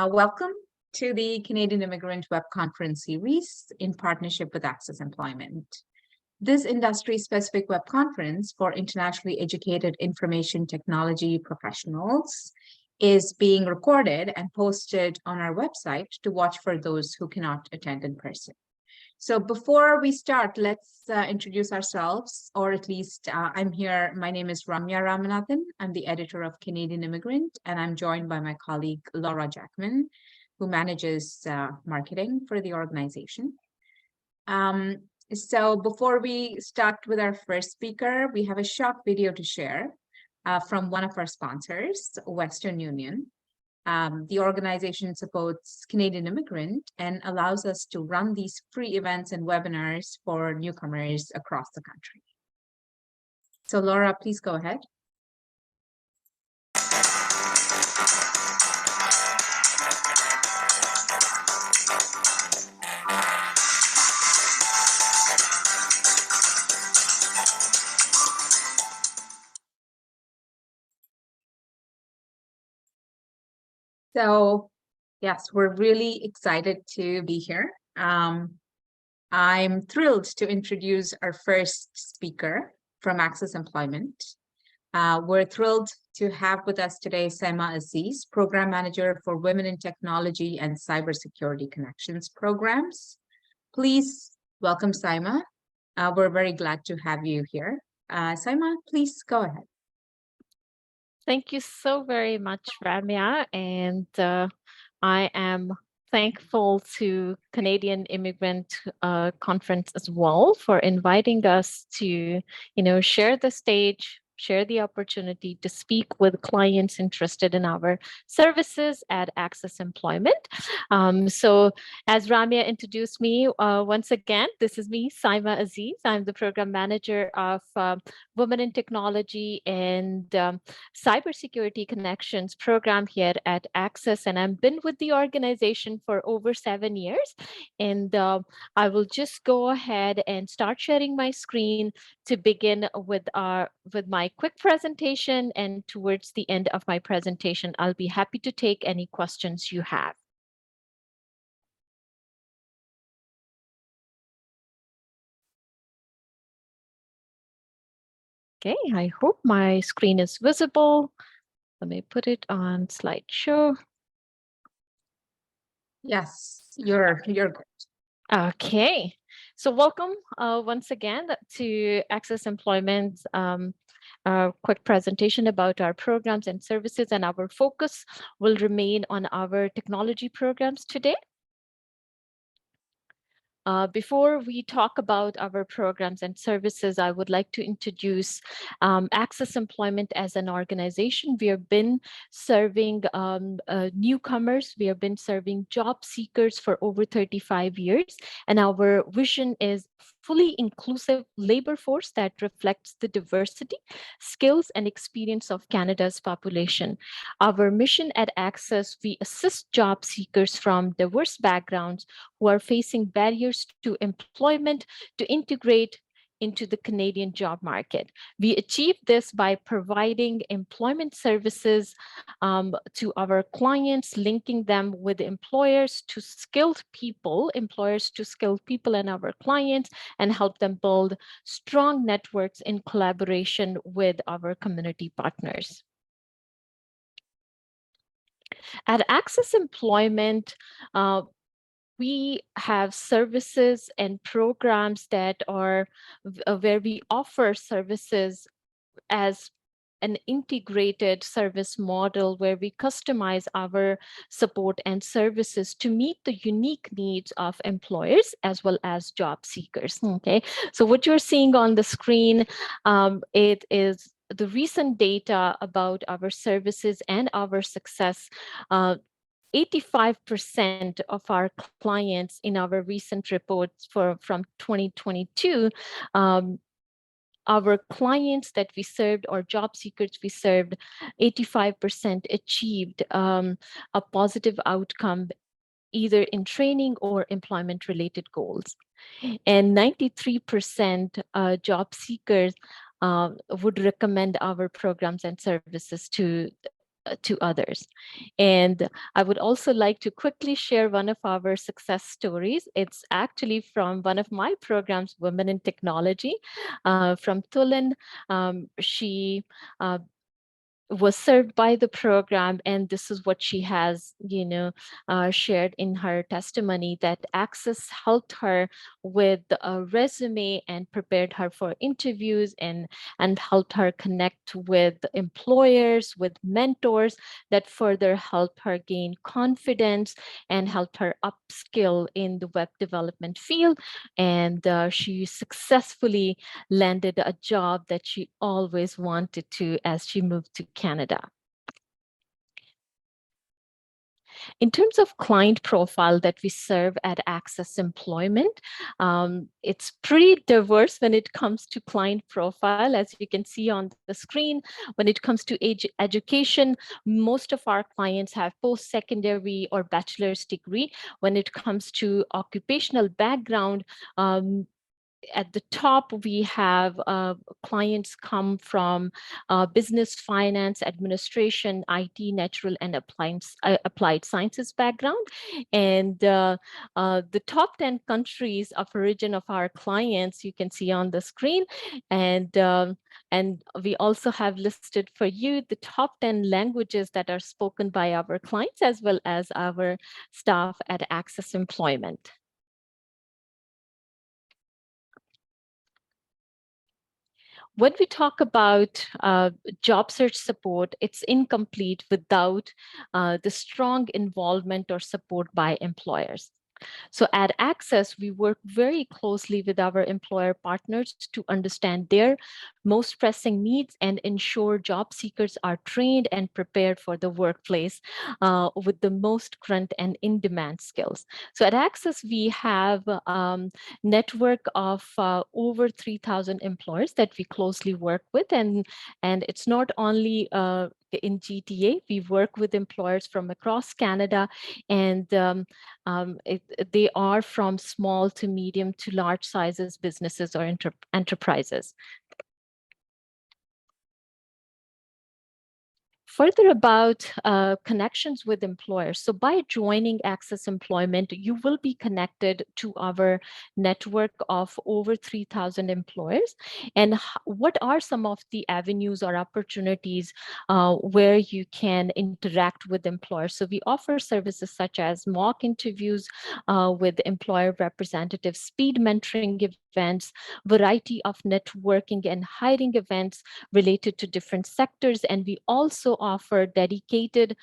Welcome to the Canadian Immigrant Web Conference series in partnership with Access Employment. This industry-specific web conference for internationally educated information technology professionals is being recorded and posted on our website to watch for those who cannot attend in person. So before we start, let's introduce ourselves, or at least I'm here. My name is Ramya Ramanathan. I'm the editor of Canadian Immigrant, and I'm joined by my colleague, Laura Jackman, who manages marketing for the organization. So before we start with our first speaker, we have a short video to share from one of our sponsors, Western Union. The organization supports Canadian Immigrant and allows us to run these free events and webinars for newcomers across the country. So Laura, please go ahead. So yes, we're really excited to be here. I'm thrilled to introduce our first speaker from Access Employment. We're thrilled to have with us today Saima Aziz, Program Manager for Women in Technology and Cybersecurity Connections Programs. Please welcome Saima. We're very glad to have you here. Saima, please go ahead. Thank you so very much, Ramya, and I am thankful to Canadian Immigrant Conference as well for inviting us to, share the stage, share the opportunity to speak with clients interested in our services at Access Employment. So as Ramya introduced me, once again, this is me, Saima Aziz. I'm the program manager of Women in Technology and Cybersecurity Connections program here at Access, and I've been with the organization for over 7 years. And I will just go ahead and start sharing my screen to begin with my quick presentation, and towards the end of my presentation, I'll be happy to take any questions you have. Okay, I hope my screen is visible. Let me put it on slideshow. Yes, you're good. Okay, so welcome once again to Access Employment. A quick presentation about our programs and services, and our focus will remain on our technology programs today. Before we talk about our programs and services, I would like to introduce Access Employment as an organization. We have been serving newcomers. We have been serving job seekers for over 35 years. And our vision is fully inclusive labor force that reflects the diversity, skills, and experience of Canada's population. Our mission at Access, we assist job seekers from diverse backgrounds who are facing barriers to employment to integrate into the Canadian job market. We achieve this by providing employment services to our clients, linking them with employers to skilled people and our clients, and help them build strong networks in collaboration with our community partners. At Access Employment, we have services and programs that are where we offer services as an integrated service model where we customize our support and services to meet the unique needs of employers as well as job seekers. Okay, so what you're seeing on the screen, it is the recent data about our services and our success. 85% of our clients in our recent reports from 2022, our clients that we served or job seekers we served, 85% achieved a positive outcome either in training or employment related goals. And 93% job seekers would recommend our programs and services to to others. And I would also like to quickly share one of our success stories. It's actually from one of my programs, Women in Technology, from Tulin. She was served by the program, and this is what she has shared in her testimony, that Access helped her with a resume and prepared her for interviews, and helped her connect with employers, with mentors that further helped her gain confidence and helped her upskill in the web development field. And she successfully landed a job that she always wanted to as she moved to Canada. In terms of client profile that we serve at Access Employment, it's pretty diverse when it comes to client profile. As you can see on the screen, when it comes to education, most of our clients have post-secondary or bachelor's degree. When it comes to occupational background, at the top, we have clients come from business, finance, administration, IT, natural, and applied sciences background. And the top 10 countries of origin of our clients, you can see on the screen. And we also have listed for you the top 10 languages that are spoken by our clients, as well as our staff at Access Employment. When we talk about job search support, it's incomplete without the strong involvement or support by employers. So at Access, we work very closely with our employer partners to understand their most pressing needs and ensure job seekers are trained and prepared for the workplace with the most current and in-demand skills. So at Access, we have network of over 3,000 employers that we closely work with. And it's not only in GTA, we work with employers from across Canada, and they are from small to medium to large sizes businesses or enterprises. Further about connections with employers. So by joining Access Employment, you will be connected to our network of over 3,000 employers. And what are some of the avenues or opportunities where you can interact with employers? So we offer services such as mock interviews with employer representatives, speed mentoring events, variety of networking and hiring events related to different sectors. And we also offer dedicated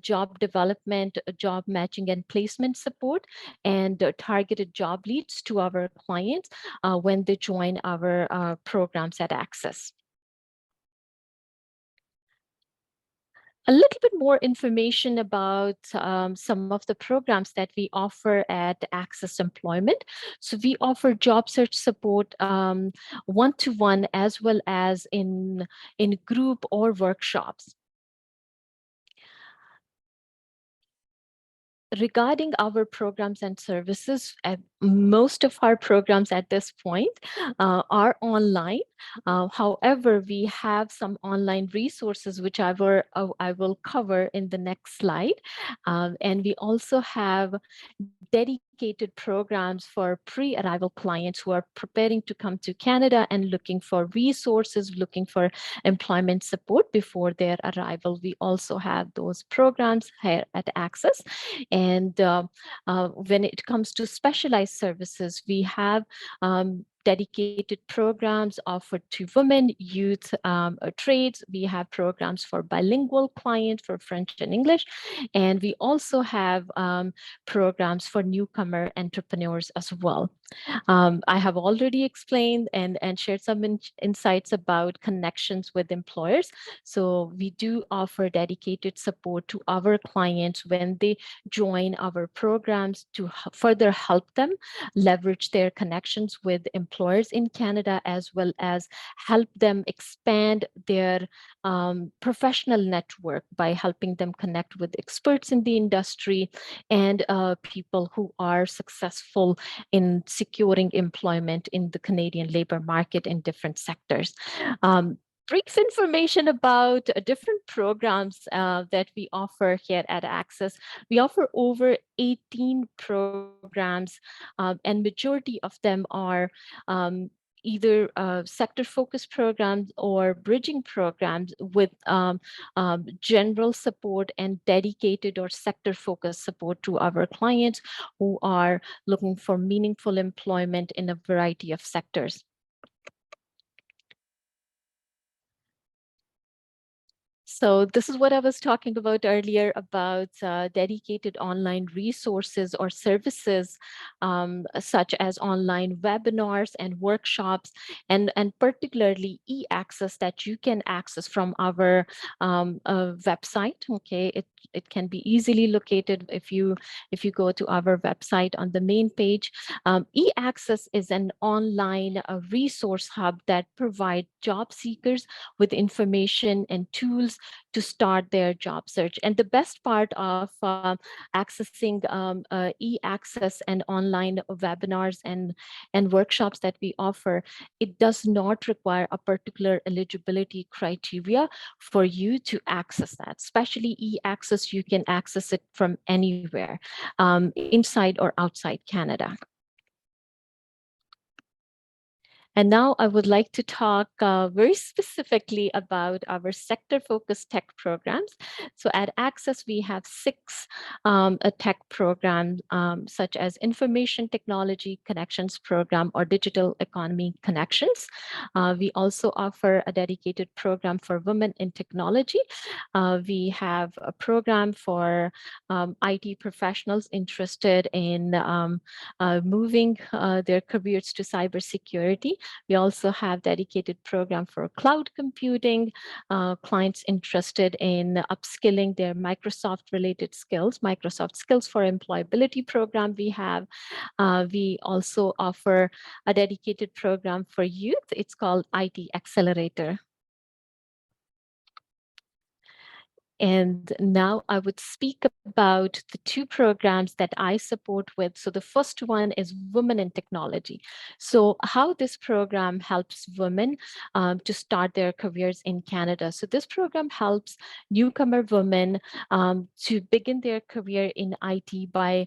job development, job matching and placement support, and targeted job leads to our clients when they join our programs at Access. A little bit more information about some of the programs that we offer at Access Employment. So we offer job search support one-to-one, as well as in group or workshops. Regarding our programs and services, most of our programs at this point are online. However, we have some online resources, which I will cover in the next slide. And we also have dedicated programs for pre-arrival clients who are preparing to come to Canada and looking for resources, looking for employment support before their arrival. We also have those programs here at Access. And when it comes to specialized services, we have dedicated programs offered to women, youth, trades. We have programs for bilingual clients for French and English. And we also have programs for newcomer entrepreneurs as well. I have already explained and shared some insights about connections with employers. So we do offer dedicated support to our clients when they join our programs to further help them leverage their connections with employers in Canada, as well as help them expand their professional network by helping them connect with experts in the industry and people who are successful in securing employment in the Canadian labor market in different sectors. brief information about different programs that we offer here at Access. We offer over 18 programs, and majority of them are either sector-focused programs or bridging programs with general support and dedicated or sector-focused support to our clients who are looking for meaningful employment in a variety of sectors. So this is what I was talking about earlier about dedicated online resources or services, such as online webinars and workshops, and particularly e-access that you can access from our website. Okay, it can be easily located if you go to our website on the main page. E-access is an online resource hub that provides job seekers with information and tools to start their job search. And the best part of accessing e-access and online webinars and workshops that we offer, it does not require a particular eligibility criteria for you to access that. Especially e-access, you can access it from anywhere, inside or outside Canada. And now I would like to talk very specifically about our sector-focused tech programs. So at Access, we have 6 tech programs, such as Information Technology Connections Program or Digital Economy Connections. We also offer a dedicated program for women in technology. We have a program for IT professionals interested in moving their careers to cybersecurity. We also have dedicated program for cloud computing, clients interested in upskilling their Microsoft related skills, Microsoft Skills for Employability program we have. We also offer a dedicated program for youth. It's called IT Accelerator. And now I would speak about the 2 programs that I support with. So the first one is Women in Technology. So how this program helps women to start their careers in Canada. So this program helps newcomer women to begin their career in IT by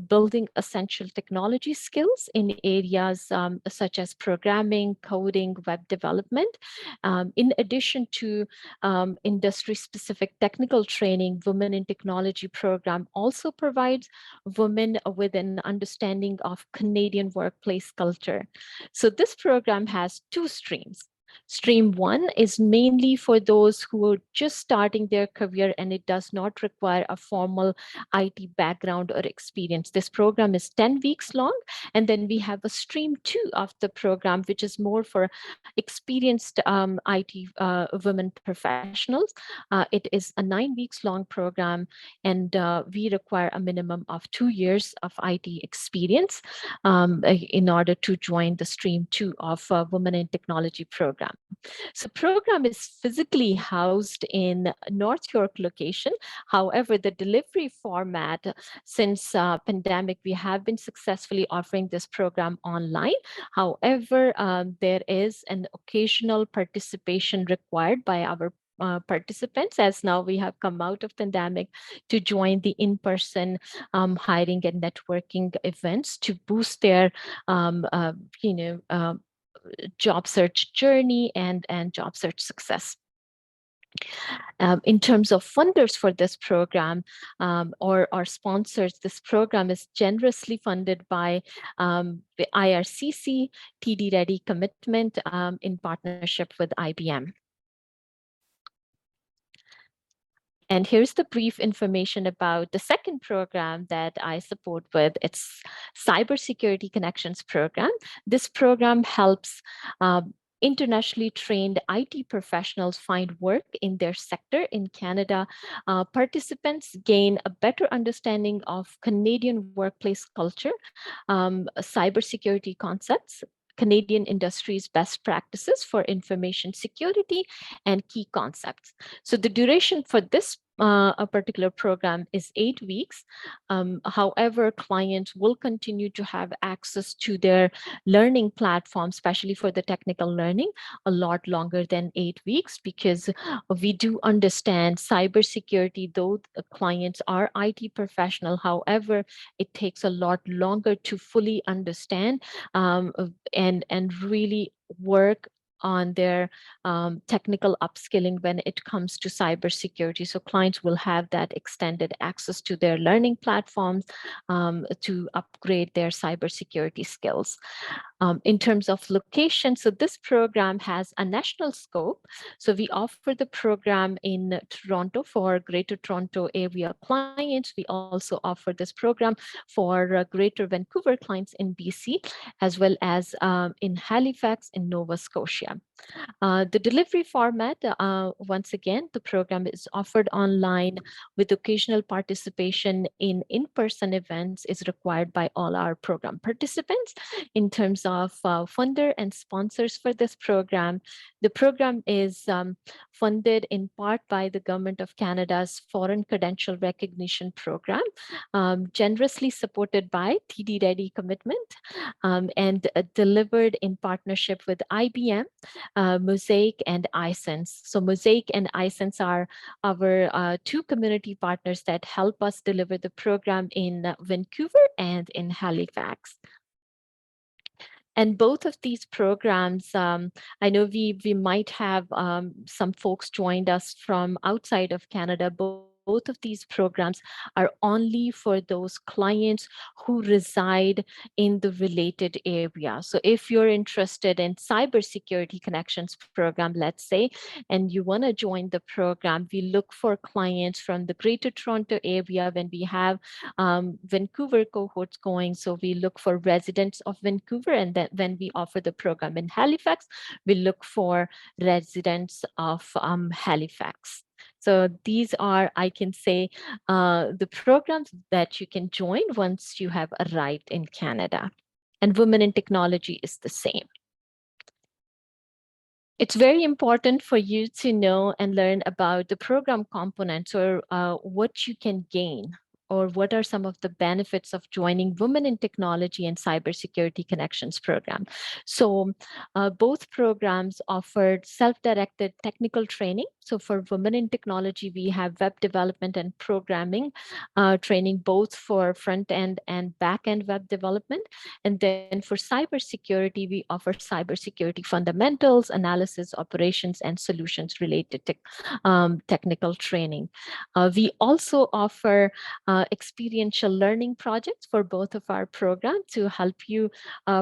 building essential technology skills in areas such as programming, coding, web development. In addition to industry-specific technical training, Women in Technology program also provides women with an understanding of Canadian workplace culture. So this program has 2 streams. Stream 1 is mainly for those who are just starting their career and it does not require a formal IT background or experience. This program is 10 weeks long. And then we have a stream 2 of the program, which is more for experienced IT women professionals. It is a 9 weeks long program, and we require a minimum of 2 years of IT experience in order to join the stream 2 of Women in Technology program. So program is physically housed in North York location. However, the delivery format, since pandemic, we have been successfully offering this program online. However, there is an occasional participation required by our participants, as now we have come out of pandemic, to join the in-person hiring and networking events to boost their job search journey and job search success. In terms of funders for this program or sponsors, this program is generously funded by the IRCC TD Ready Commitment in partnership with IBM. And here's the brief information about the second program that I support with. It's Cybersecurity Connections program. This program helps internationally trained IT professionals find work in their sector in Canada. Participants gain a better understanding of Canadian workplace culture, cybersecurity concepts, Canadian industry's best practices for information security, and key concepts. So the duration for this a particular program is 8 weeks. However, clients will continue to have access to their learning platform, especially for the technical learning, a lot longer than 8 weeks, because we do understand cybersecurity, though the clients are IT professional. However, it takes a lot longer to fully understand and really work on their technical upskilling when it comes to cybersecurity. So clients will have that extended access to their learning platforms to upgrade their cybersecurity skills. In terms of location, so this program has a national scope. So we offer the program in Toronto for Greater Toronto area clients. We also offer this program for Greater Vancouver clients in BC, as well as in Halifax in Nova Scotia. The delivery format, once again, the program is offered online with occasional participation in-person events is required by all our program participants. In terms of funder and sponsors for this program, the program is funded in part by the Government of Canada's Foreign Credential Recognition Program, generously supported by TD Ready Commitment, and delivered in partnership with IBM, Mosaic and iSense. So Mosaic and iSense are our two community partners that help us deliver the program in Vancouver and in Halifax. And both of these programs, I know we might have some folks joined us from outside of Canada. Both of these programs are only for those clients who reside in the related area. So if you're interested in cybersecurity connections program, let's say, and you want to join the program, we look for clients from the Greater Toronto area when we have Vancouver cohorts going. So we look for residents of Vancouver, and then when we offer the program in Halifax, we look for residents of Halifax. So these are, I can say, the programs that you can join once you have arrived in Canada. And Women in Technology is the same. It's very important for you to know and learn about the program components, or what you can gain, or what are some of the benefits of joining Women in Technology and Cybersecurity Connections program. So both programs offered self-directed technical training. So for Women in Technology, we have web development and programming training, both for front-end and back-end web development. And then for cybersecurity, we offer cybersecurity fundamentals, analysis, operations, and solutions related to technical training. We also offer experiential learning projects for both of our programs to help you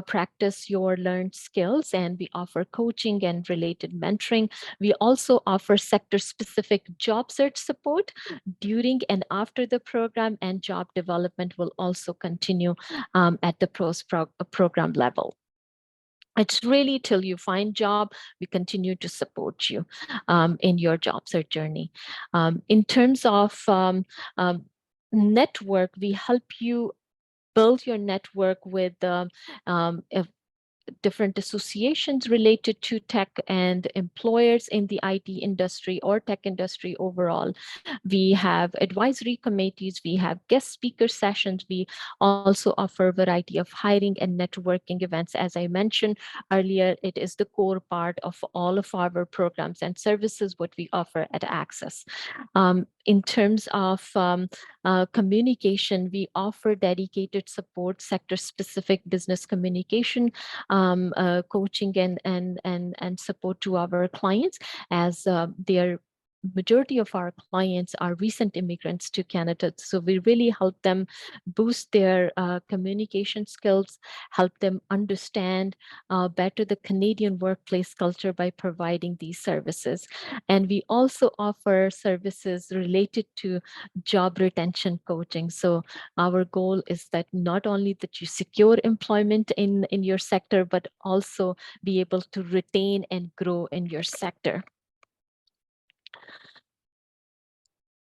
practice your learned skills, and we offer coaching and related mentoring. We also offer sector-specific job search support during and after the program, and job development will also continue at the program level. It's really till you find job, we continue to support you in your job search journey. In terms of network, we help you build your network with different associations related to tech and employers in the IT industry or tech industry overall. We have advisory committees, we have guest speaker sessions, we also offer a variety of hiring and networking events. As I mentioned earlier, it is the core part of all of our programs and services, what we offer at Access. In terms of communication, we offer dedicated support, sector-specific business communication, coaching and support to our clients, as their majority of our clients are recent immigrants to Canada. So we really help them boost their communication skills, help them understand better the Canadian workplace culture by providing these services. And we also offer services related to job retention coaching. So our goal is that not only that you secure employment in your sector, but also be able to retain and grow in your sector.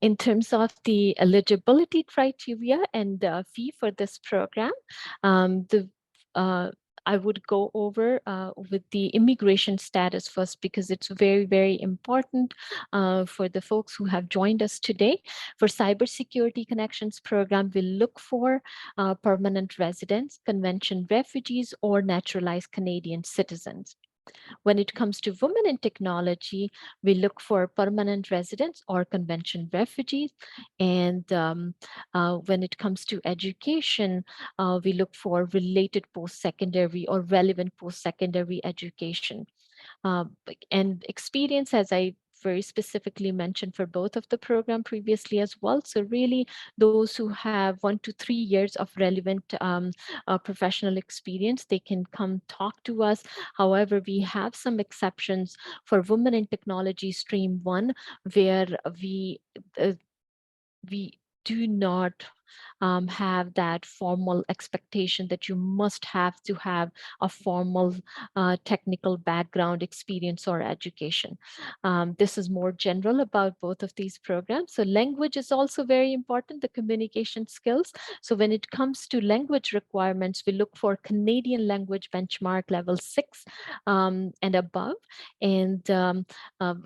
In terms of the eligibility criteria and fee for this program, I would go over with the immigration status first, because it's very, very important for the folks who have joined us today. For Cybersecurity Connections program, we look for permanent residents, convention refugees, or naturalized Canadian citizens. When it comes to women in technology, we look for permanent residents or convention refugees. And when it comes to education, we look for related post-secondary or relevant post-secondary education. And experience, as I very specifically mentioned for both of the program previously as well. So really those who have 1 to 3 years of relevant professional experience, they can come talk to us. However, we have some exceptions for women in technology stream 1, where we do not have that formal expectation that you must have to have a formal technical background, experience, or education. This is more general about both of these programs. So language is also very important, the communication skills. So when it comes to language requirements, we look for Canadian language benchmark level 6 and above. And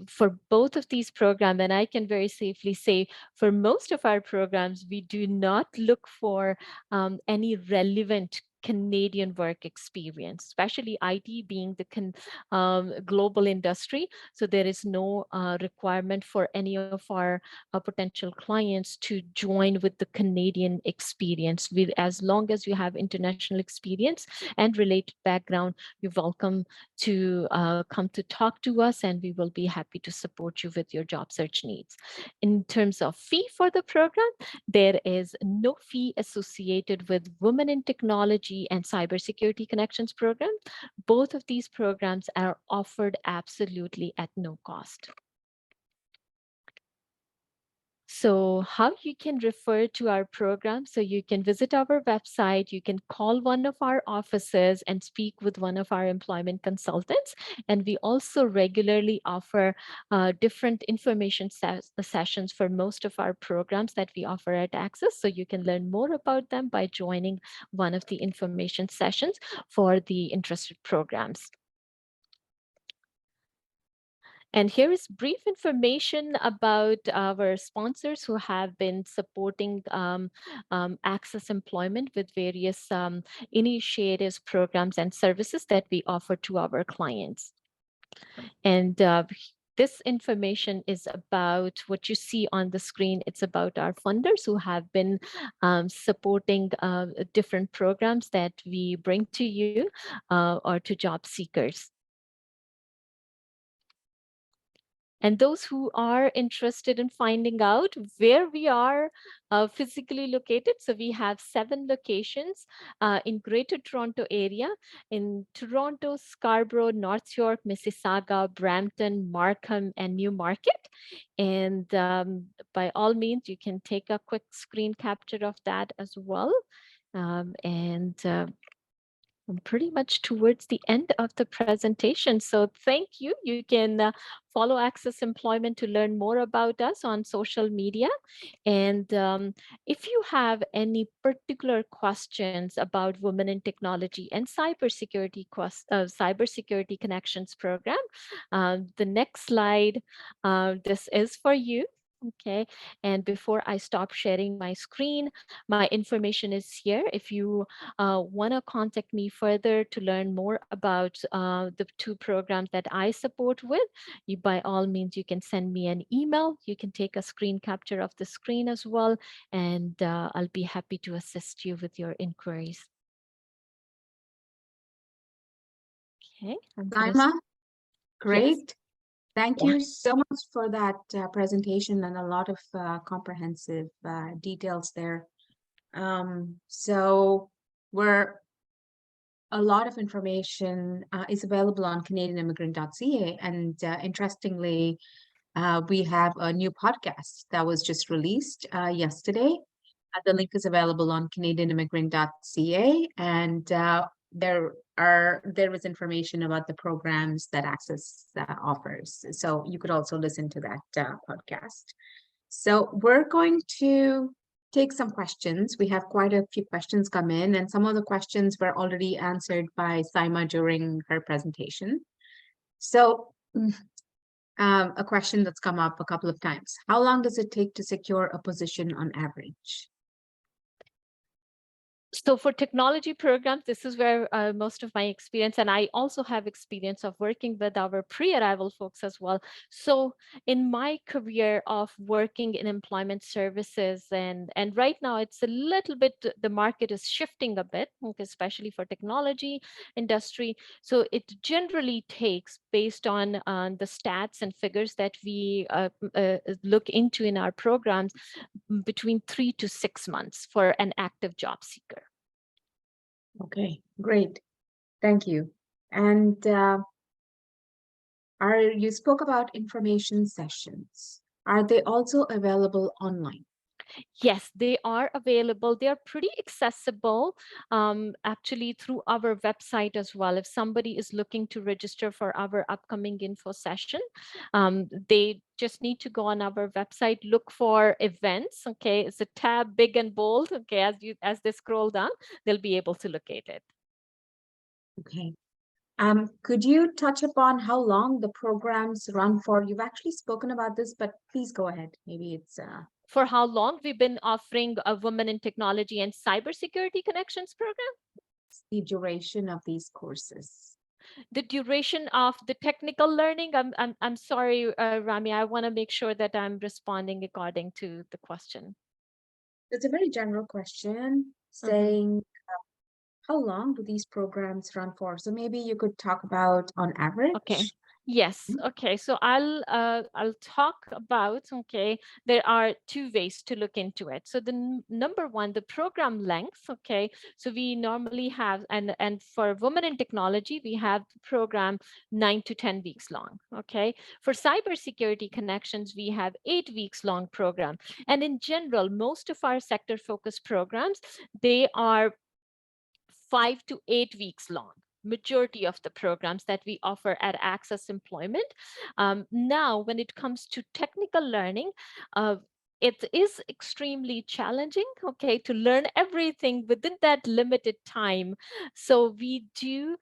for both of these programs, and I can very safely say for most of our programs, we do not look for any relevant Canadian work experience, especially IT being the global industry. So there is no requirement for any of our potential clients to join with the Canadian experience. As long as you have international experience and related background, you're welcome to come to talk to us, and we will be happy to support you with your job search needs. In terms of fee for the program, there is no fee associated with Women in Technology and Cybersecurity Connections program. Both of these programs are offered absolutely at no cost. So how you can refer to our program? So you can visit our website, you can call one of our offices and speak with one of our employment consultants. And we also regularly offer different information sessions for most of our programs that we offer at Access. So you can learn more about them by joining one of the information sessions for the interested programs. And here is brief information about our sponsors who have been supporting Access Employment with various initiatives, programs, and services that we offer to our clients. And this information is about what you see on the screen. It's about our funders who have been supporting different programs that we bring to you or to job seekers. And those who are interested in finding out where we are physically located, so we have 7 locations in Greater Toronto area, in Toronto, Scarborough, North York, Mississauga, Brampton, Markham, and Newmarket. And by all means, you can take a quick screen capture of that as well. I'm pretty much towards the end of the presentation. So thank you. You can follow Access Employment to learn more about us on social media. And if you have any particular questions about Women in Technology and Cybersecurity Connections program, the next slide, this is for you. Okay, and before I stop sharing my screen, my information is here. If you want to contact me further to learn more about the 2 programs that I support with, by all means, you can send me an email. You can take a screen capture of the screen as well, and I'll be happy to assist you with your inquiries. Okay. Saima, great. Yes. Thank you so much for that presentation and a lot of comprehensive details there. So a lot of information is available on CanadianImmigrant.ca, and interestingly, we have a new podcast that was just released yesterday. The link is available on CanadianImmigrant.ca, and there is information about the programs that Access offers. So you could also listen to that podcast. So we're going to take some questions. We have quite a few questions come in, and some of the questions were already answered by Saima during her presentation. So a question that's come up a couple of times. How long does it take to secure a position on average? So for technology programs, this is where most of my experience, and I also have experience of working with our pre-arrival folks as well. So in my career of working in employment services, and right now it's a little bit, the market is shifting a bit, especially for technology industry. So it generally takes, based on the stats and figures that we look into in our programs, between 3 to 6 months for an active job seeker. Okay, great. Thank you. And you spoke about information sessions. Are they also available online? Yes, they are available. They are pretty accessible, actually, through our website as well. If somebody is looking to register for our upcoming info session, they just need to go on our website, look for events. Okay, it's a tab, big and bold. Okay, as they scroll down, they'll be able to locate it. Okay. Could you touch upon how long the programs run for? You've actually spoken about this, but please go ahead. Maybe it's for how long we've been offering a Women in Technology and Cybersecurity Connections program? The duration of these courses. The duration of the technical learning. I'm sorry, Rami. I want to make sure that I'm responding according to the question. It's a very general question saying, how long do these programs run for? So maybe you could talk about on average. Okay. Yes. Okay. So I'll talk about, okay, there are two ways to look into it. So the number one, the program length. Okay. So we normally have, and for Women in Technology, we have the program 9 to 10 weeks long. Okay. For Cybersecurity Connections, we have 8 weeks long program. And in general, most of our sector focused programs, they are 5 to 8 weeks long. Majority of the programs that we offer at Access Employment. Now, when it comes to technical learning, it is extremely challenging, okay, to learn everything within that limited time. So we do,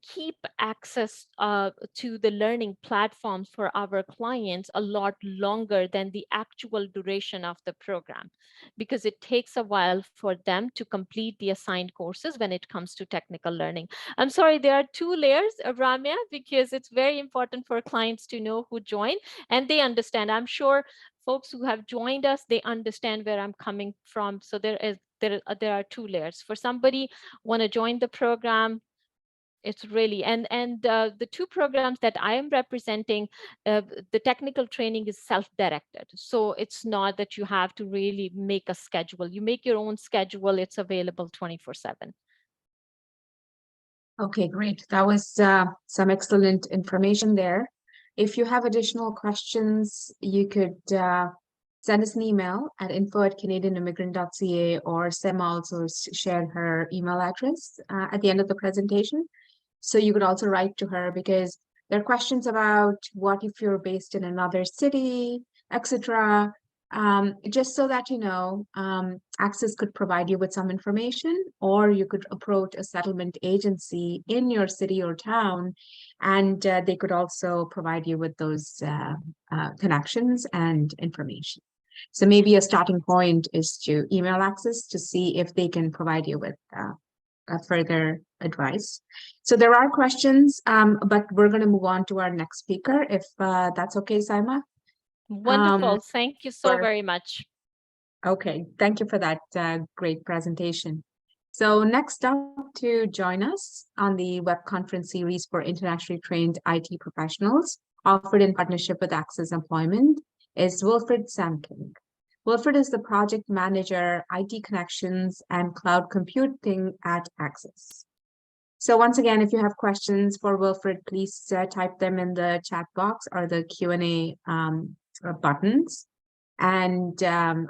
keep access to the learning platforms for our clients a lot longer than the actual duration of the program, because it takes a while for them to complete the assigned courses when it comes to technical learning. I'm sorry, there are two layers, Ramya, because it's very important for clients to know who join and they understand. I'm sure folks who have joined us, they understand where I'm coming from. So there are two layers. For somebody want to join the program, it's really, and the two programs that I am representing, the technical training is self-directed. So it's not that you have to really make a schedule. You make your own schedule. It's available 24/7. Okay, great. That was some excellent information there. If you have additional questions, you could send us an email at info@canadianimmigrant.ca, or Sema also shared her email address at the end of the presentation. So you could also write to her, because there are questions about what if you're based in another city, etc. Just so that you know, Access could provide you with some information, or you could approach a settlement agency in your city or town, and they could also provide you with those connections and information. So maybe a starting point is to email Access to see if they can provide you with further advice. So there are questions, but we're going to move on to our next speaker, if that's okay, Saima. Wonderful. Thank you so very much. Okay, thank you for that great presentation. So next up to join us on the web conference series for internationally trained IT professionals, offered in partnership with Access Employment, is Wilfred Samking. Wilfred is the project manager, IT connections and cloud computing at Access. So once again, if you have questions for Wilfred, please type them in the chat box or the Q&A buttons, and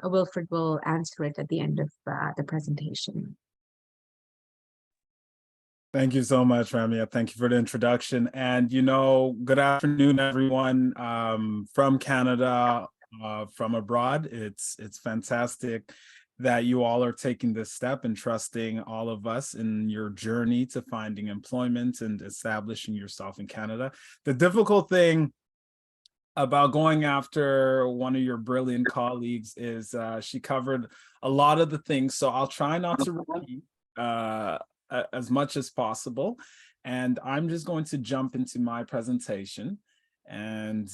Wilfred will answer it at the end of the presentation. Thank you so much, Ramya. Thank you for the introduction. And, good afternoon, everyone from Canada, from abroad. It's fantastic that you all are taking this step and trusting all of us in your journey to finding employment and establishing yourself in Canada. The difficult thing about going after one of your brilliant colleagues is she covered a lot of the things, so I'll try not to repeat as much as possible. And I'm just going to jump into my presentation. And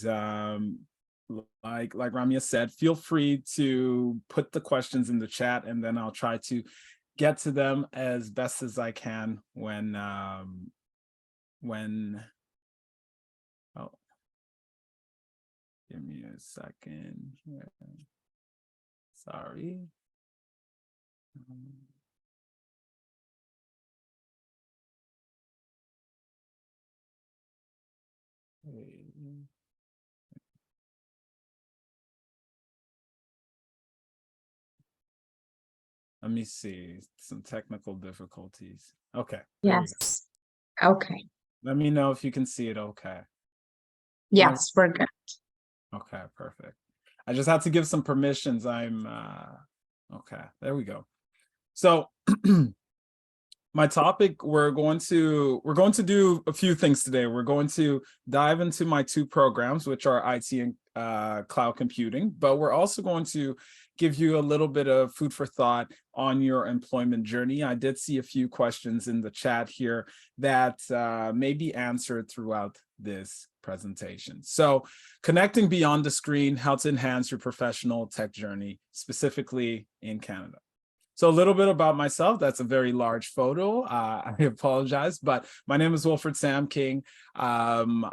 like Ramya said, feel free to put the questions in the chat, and then I'll try to get to them as best as I can when oh, give me a second here. Sorry. Let me see, some technical difficulties. Okay. Yes. Okay. Let me know if you can see it okay. Yes, we're good. Okay, perfect. I just had to give some permissions. Okay, there we go. So my topic, we're going to do a few things today. We're going to dive into my two programs, which are IT and cloud computing, but we're also going to give you a little bit of food for thought on your employment journey. I did see a few questions in the chat here that may be answered throughout this presentation. So connecting beyond the screen, how to enhance your professional tech journey, specifically in Canada. So a little bit about myself. That's a very large photo. I apologize, but my name is Wilfred Sam King. I'm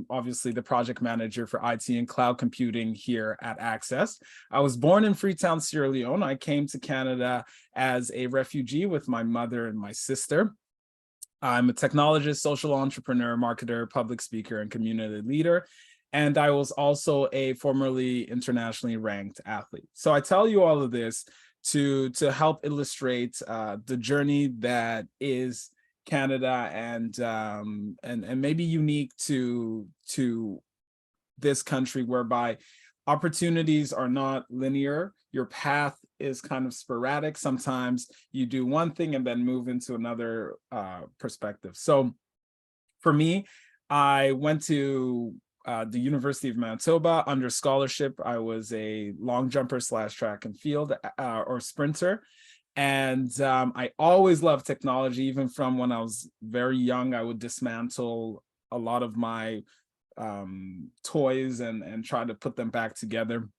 obviously the project manager for IT and cloud computing here at Access. I was born in Freetown, Sierra Leone. I came to Canada as a refugee with my mother and my sister. I'm a technologist, social entrepreneur, marketer, public speaker, and community leader. And I was also a formerly internationally ranked athlete. So I tell you all of this to help illustrate the journey that is Canada and maybe unique to this country, whereby opportunities are not linear. Your path is kind of sporadic. Sometimes you do one thing and then move into another perspective. So for me, I went to the University of Manitoba under scholarship. I was a long jumper / track and field or sprinter. And I always loved technology. Even from when I was very young, I would dismantle a lot of my toys and try to put them back together.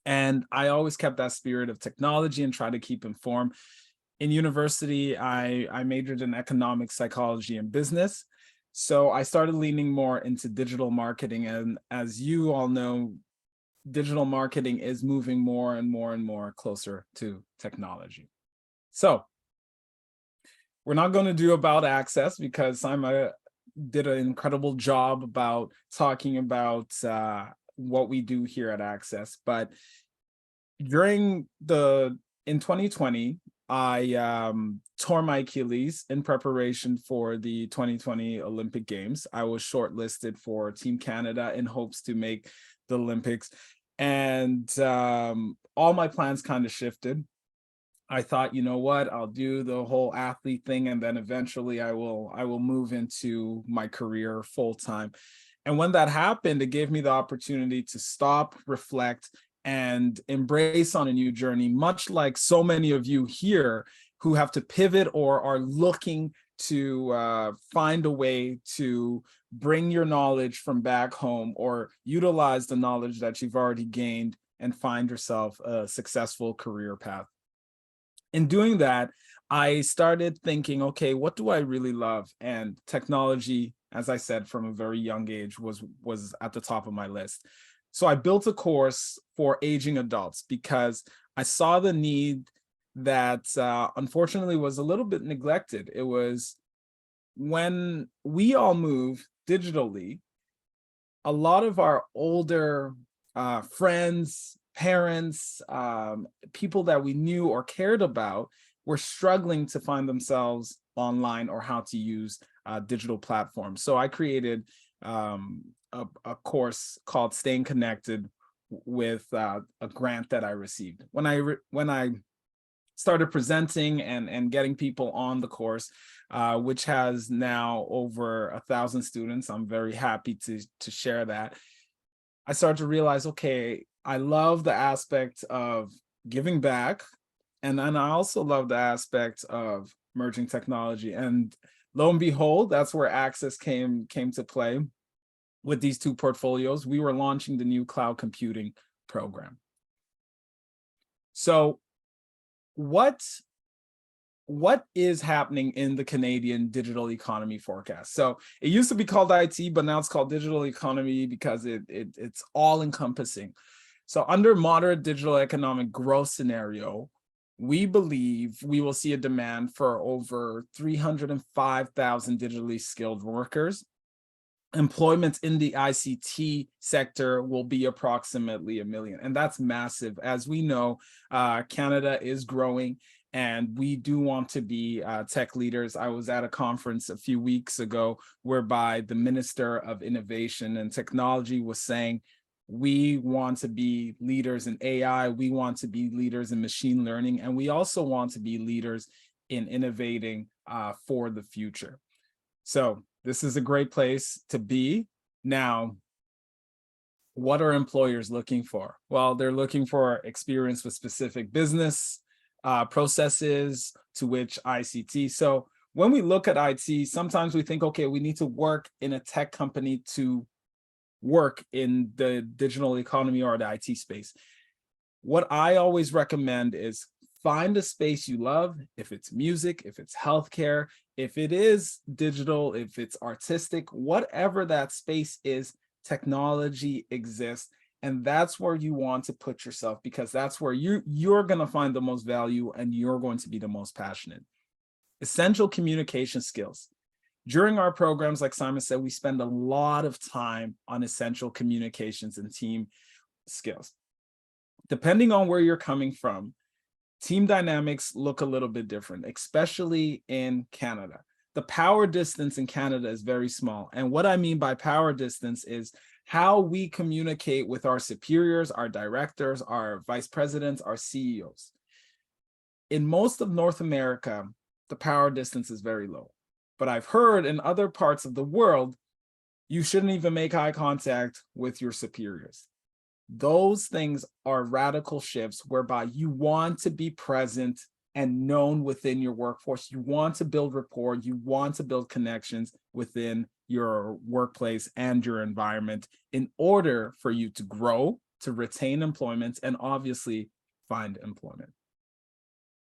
And I always kept that spirit of technology and try to keep informed. In university, I majored in economics, psychology, and business. So I started leaning more into digital marketing. And as you all know, digital marketing is moving more and more and more closer to technology. So we're not going to do about Access because did an incredible job about talking about what we do here at Access. But in 2020, I tore my Achilles in preparation for the 2020 Olympic Games. I was shortlisted for Team Canada in hopes to make the Olympics. And all my plans kind of shifted. I thought, you know what, I'll do the whole athlete thing, and then eventually I will move into my career full time. And when that happened, it gave me the opportunity to stop, reflect, and embrace on a new journey, much like so many of you here who have to pivot or are looking to find a way to bring your knowledge from back home or utilize the knowledge that you've already gained and find yourself a successful career path. In doing that, I started thinking, okay, what do I really love? And technology, as I said, from a very young age was at the top of my list. So I built a course for aging adults because I saw the need that unfortunately was a little bit neglected. It was when we all move digitally, a lot of our older friends, parents, people that we knew or cared about were struggling to find themselves online or how to use digital platforms. So I created a course called Staying Connected with a grant that I received. When I started presenting and getting people on the course, which has now over 1,000 students, I'm very happy to share that. I started to realize, okay, I love the aspect of giving back, and then I also love the aspect of merging technology. And lo and behold, that's where Access came to play with these two portfolios. We were launching the new cloud computing program. So what is happening in the Canadian digital economy forecast? So it used to be called IT, but now it's called digital economy because it's all encompassing. So under moderate digital economic growth scenario, we believe we will see a demand for over 305,000 digitally skilled workers. Employment in the ICT sector will be approximately 1 million, and that's massive. As we know, Canada is growing, and we do want to be tech leaders. I was at a conference a few weeks ago whereby the Minister of Innovation and Technology was saying, we want to be leaders in AI, we want to be leaders in machine learning, and we also want to be leaders in innovating for the future. So this is a great place to be. Now, what are employers looking for? Well, they're looking for experience with specific business processes, to which ICT. So when we look at IT, sometimes we think, okay, we need to work in a tech company to work in the digital economy or the IT space. What I always recommend is find a space you love. If it's music, if it's healthcare, if it is digital, if it's artistic, whatever that space is, technology exists. And that's where you want to put yourself, because that's where you're going to find the most value and you're going to be the most passionate. Essential communication skills. During our programs, like Simon said, we spend a lot of time on essential communications and team skills. Depending on where you're coming from, team dynamics look a little bit different, especially in Canada. The power distance in Canada is very small. And what I mean by power distance is how we communicate with our superiors, our directors, our vice presidents, our CEOs. In most of North America, the power distance is very low. But I've heard in other parts of the world, you shouldn't even make eye contact with your superiors. Those things are radical shifts whereby you want to be present and known within your workforce. You want to build rapport. You want to build connections within your workplace and your environment in order for you to grow, to retain employment, and obviously find employment.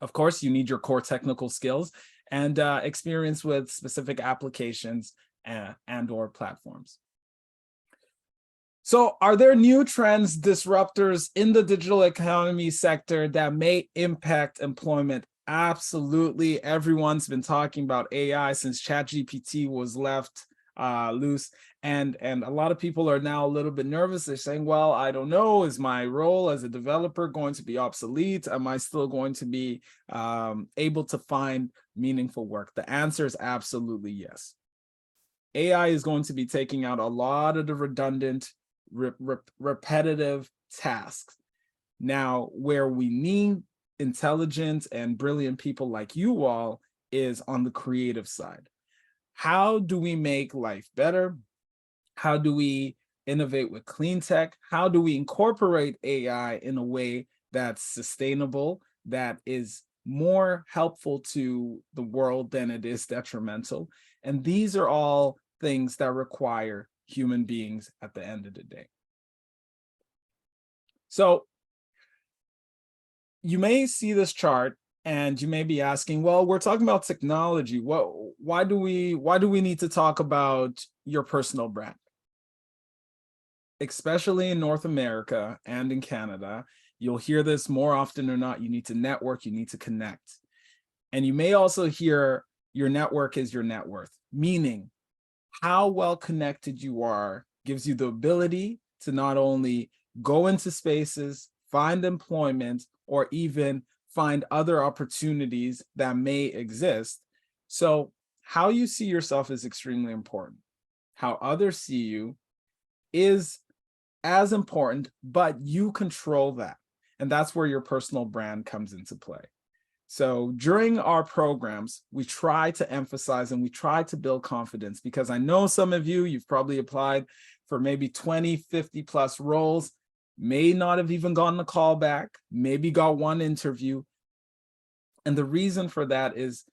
Of course, you need your core technical skills and experience with specific applications and or platforms. So are there new trends, disruptors in the digital economy sector that may impact employment? Absolutely. Everyone's been talking about AI since ChatGPT was left loose. And a lot of people are now a little bit nervous. They're saying, well, I don't know, is my role as a developer going to be obsolete? Am I still going to be able to find meaningful work? The answer is absolutely yes. AI is going to be taking out a lot of the redundant, repetitive tasks. Now, where we need intelligent and brilliant people like you all is on the creative side. How do we make life better? How do we innovate with clean tech? How do we incorporate AI in a way that's sustainable, that is more helpful to the world than it is detrimental? And these are all things that require human beings at the end of the day. So you may see this chart and you may be asking, well, we're talking about technology. Why do we need to talk about your personal brand? Especially in North America and in Canada, you'll hear this more often or not. You need to network, you need to connect. And you may also hear your network is your net worth, meaning how well connected you are gives you the ability to not only go into spaces, find employment, or even find other opportunities that may exist. So how you see yourself is extremely important. How others see you is as important, but you control that. And that's where your personal brand comes into play. So during our programs, we try to emphasize and we try to build confidence, because I know some of you, you've probably applied for maybe 20, 50 plus roles, may not have even gotten a call back, maybe got one interview. And the reason for that is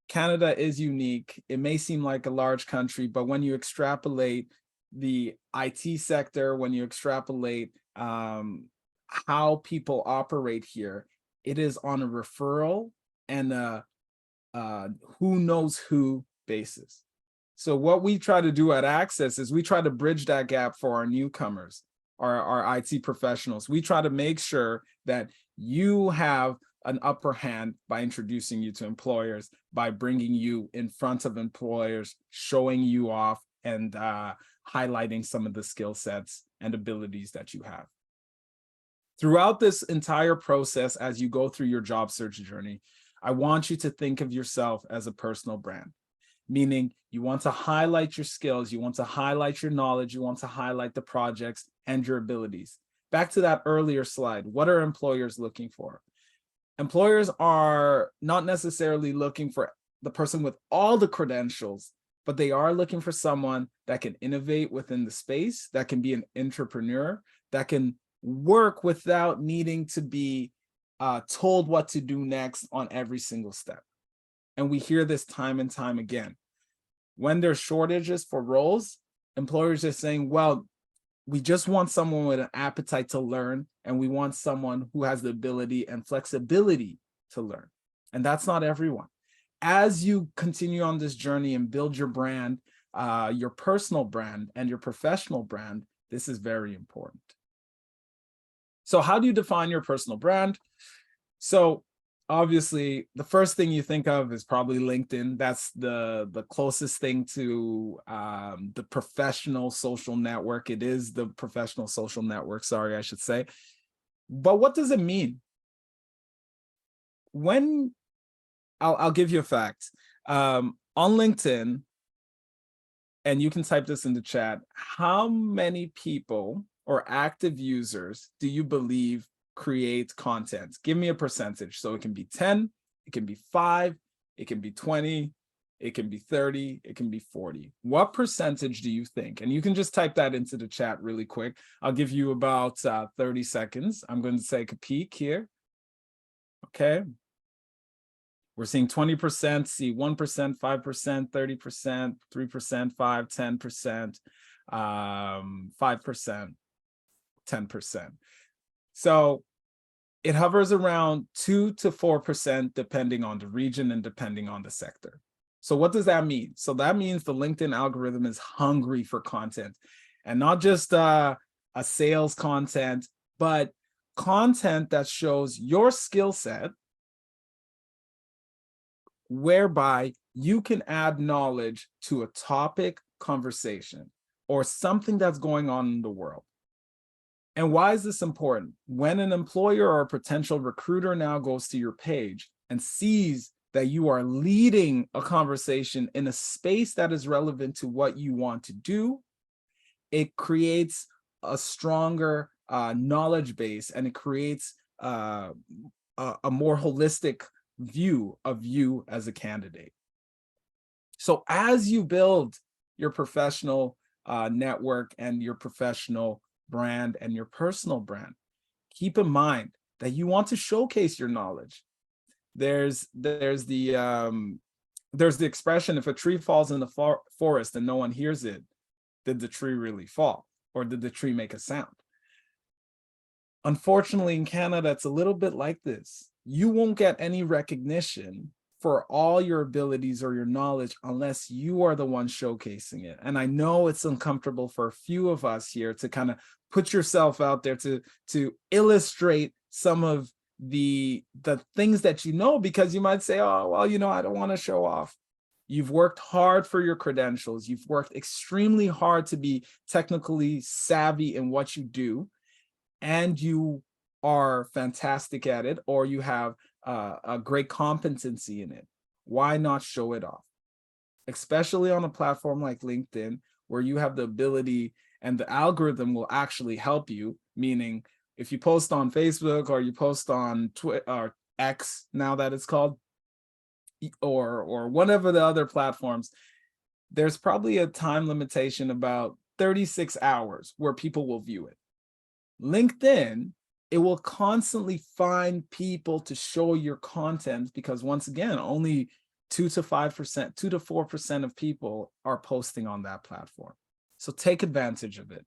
Canada is unique. It may seem like a large country, but when you extrapolate the IT sector, when you extrapolate how people operate here, it is on a referral and a who knows who basis. So what we try to do at Access is we try to bridge that gap for our newcomers, our IT professionals. We try to make sure that you have an upper hand by introducing you to employers, by bringing you in front of employers, showing you off, and highlighting some of the skill sets and abilities that you have. Throughout this entire process, as you go through your job search journey, I want you to think of yourself as a personal brand, meaning you want to highlight your skills, you want to highlight your knowledge, you want to highlight the projects and your abilities. Back to that earlier slide, what are employers looking for? Employers are not necessarily looking for the person with all the credentials, but they are looking for someone that can innovate within the space, that can be an entrepreneur, that can work without needing to be told what to do next on every single step. And we hear this time and time again. When there's shortages for roles, employers are saying, well, we just want someone with an appetite to learn, and we want someone who has the ability and flexibility to learn. And that's not everyone. As you continue on this journey and build your brand, your personal brand and your professional brand, this is very important. So how do you define your personal brand? So obviously, the first thing you think of is probably LinkedIn. That's the closest thing to the professional social network. It is the professional social network, sorry, I should say. But what does it mean? When, I'll give you a fact. On LinkedIn, and you can type this in the chat, how many people or active users do you believe create content? Give me a percentage. So it can be 10, it can be 5, it can be 20, it can be 30, it can be 40. What percentage do you think? And you can just type that into the chat really quick. I'll give you about 30 seconds. I'm going to take a peek here. Okay. We're seeing 20%, see 1%, 5%, 30%, 3%, 5%, 10%, 5%, 10%. So it hovers around 2 to 4% depending on the region and depending on the sector. So what does that mean? So that means the LinkedIn algorithm is hungry for content, and not just a sales content, but content that shows your skill set, whereby you can add knowledge to a topic, conversation, or something that's going on in the world. And why is this important? When an employer or a potential recruiter now goes to your page and sees that you are leading a conversation in a space that is relevant to what you want to do, it creates a stronger knowledge base, and it creates a more holistic view of you as a candidate. So as you build your professional network and your professional brand and your personal brand, keep in mind that you want to showcase your knowledge. There's the expression, if a tree falls in the forest and no one hears it, did the tree really fall, or did the tree make a sound? Unfortunately, in Canada, it's a little bit like this. You won't get any recognition for all your abilities or your knowledge unless you are the one showcasing it. And I know it's uncomfortable for a few of us here to kind of put yourself out there to illustrate some of the things that you know, because you might say, oh, well, I don't want to show off. You've worked hard for your credentials. You've worked extremely hard to be technically savvy in what you do, and you are fantastic at it, or you have a great competency in it. Why not show it off? Especially on a platform like LinkedIn, where you have the ability and the algorithm will actually help you, meaning if you post on Facebook or you post on Twitter or X, now that it's called, or whatever the other platforms, there's probably a time limitation about 36 hours where people will view it. LinkedIn, it will constantly find people to show your content because, once again, only 2 to 4% of people are posting on that platform. So take advantage of it.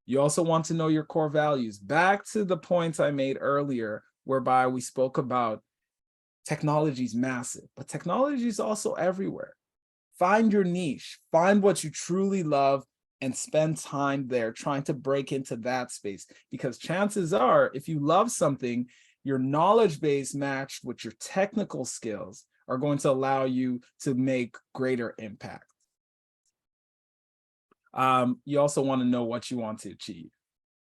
You also want to know your core values. Back to the points I made earlier, whereby we spoke about technology is massive, but technology is also everywhere. Find your niche, find what you truly love, and spend time there trying to break into that space. Because chances are, if you love something, your knowledge base matched with your technical skills are going to allow you to make greater impact. You also want to know what you want to achieve.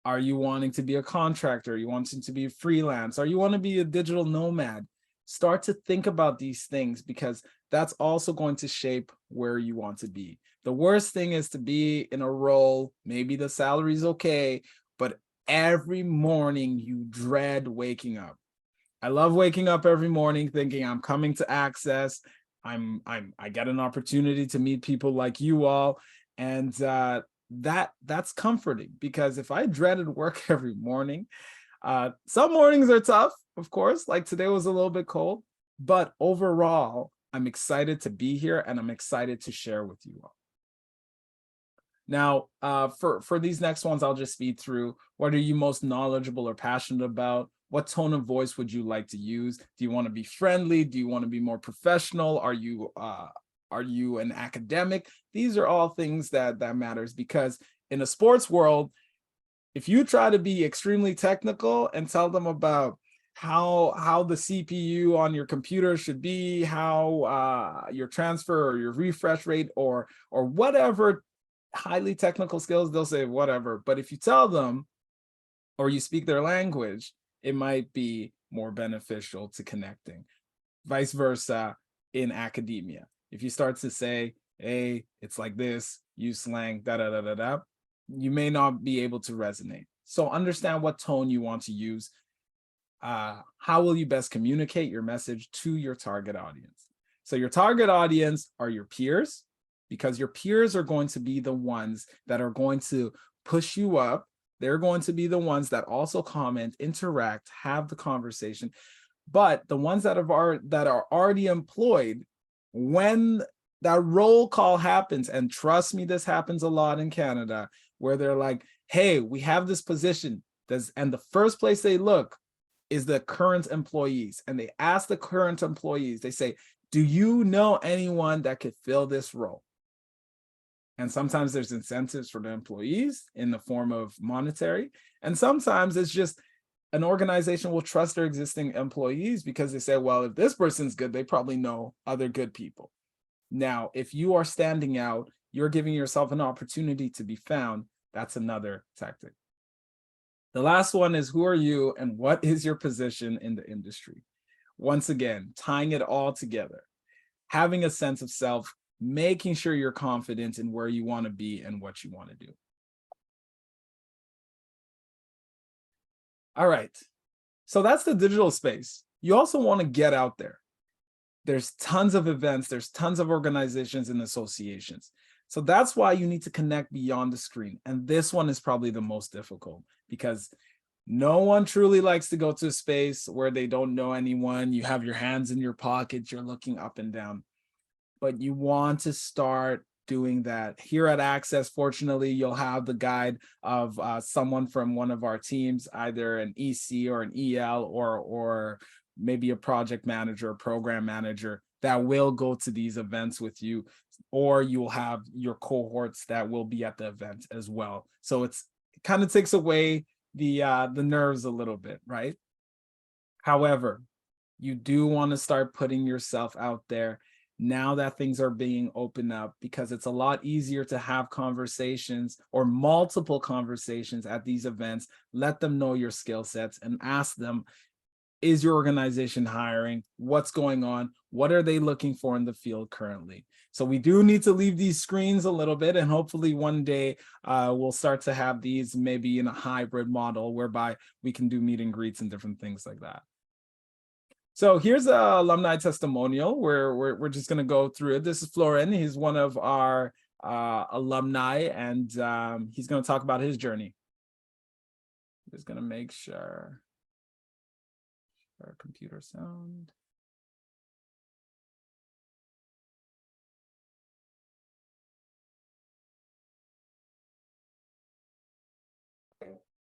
Are you wanting to be a contractor? Are you wanting to be freelance? Are you want to be a digital nomad? Start to think about these things because that's also going to shape where you want to be. The worst thing is to be in a role, maybe the salary's okay, but every morning you dread waking up. I love waking up every morning thinking I'm coming to Access. I get an opportunity to meet people like you all, and that's comforting, because if I dreaded work every morning, some mornings are tough, of course, like today was a little bit cold, but overall, I'm excited to be here and I'm excited to share with you all. Now, for these next ones, I'll just speed through. What are you most knowledgeable or passionate about? What tone of voice would you like to use? Do you want to be friendly? Do you want to be more professional? Are you an academic? These are all things that matters, because in a sports world, if you try to be extremely technical and tell them about how the CPU on your computer should be, how your transfer or your refresh rate or whatever highly technical skills, they'll say whatever. But if you tell them or you speak their language, it might be more beneficial to connecting. Vice versa in academia. If you start to say, hey, it's like this, use slang, da-da-da-da-da, you may not be able to resonate. So understand what tone you want to use. How will you best communicate your message to your target audience? So your target audience are your peers, because your peers are going to be the ones that are going to push you up. They're going to be the ones that also comment, interact, have the conversation. But the ones that are already employed, when that roll call happens, and trust me, this happens a lot in Canada, where they're like, hey, we have this position, and the first place they look is the current employees, and they ask the current employees, they say, do you know anyone that could fill this role? And sometimes there's incentives for the employees in the form of monetary, and sometimes it's just an organization will trust their existing employees because they say, well, if this person's good, they probably know other good people. Now, if you are standing out, you're giving yourself an opportunity to be found. That's another tactic. The last one is, who are you and what is your position in the industry? Once again, tying it all together, having a sense of self, making sure you're confident in where you want to be and what you want to do. All right, so that's the digital space. You also want to get out there. There's tons of events, there's tons of organizations and associations. So that's why you need to connect beyond the screen. And this one is probably the most difficult, because no one truly likes to go to a space where they don't know anyone. You have your hands in your pockets, you're looking up and down. But you want to start doing that. Here at Access, fortunately, you'll have the guide of someone from one of our teams, either an EC or an EL or maybe a project manager, a program manager, that will go to these events with you, or you will have your cohorts that will be at the event as well. So it kind of takes away the nerves a little bit, right? However, you do want to start putting yourself out there now that things are being opened up, because it's a lot easier to have conversations or multiple conversations at these events. Let them know your skill sets and ask them, is your organization hiring? What's going on? What are they looking for in the field currently? So we do need to leave these screens a little bit, and hopefully one day we'll start to have these maybe in a hybrid model whereby we can do meet and greets and different things like that. So here's an alumni testimonial where we're just going to go through it. This is Florin. He's one of our alumni, and he's going to talk about his journey. Just going to make sure our computer sound.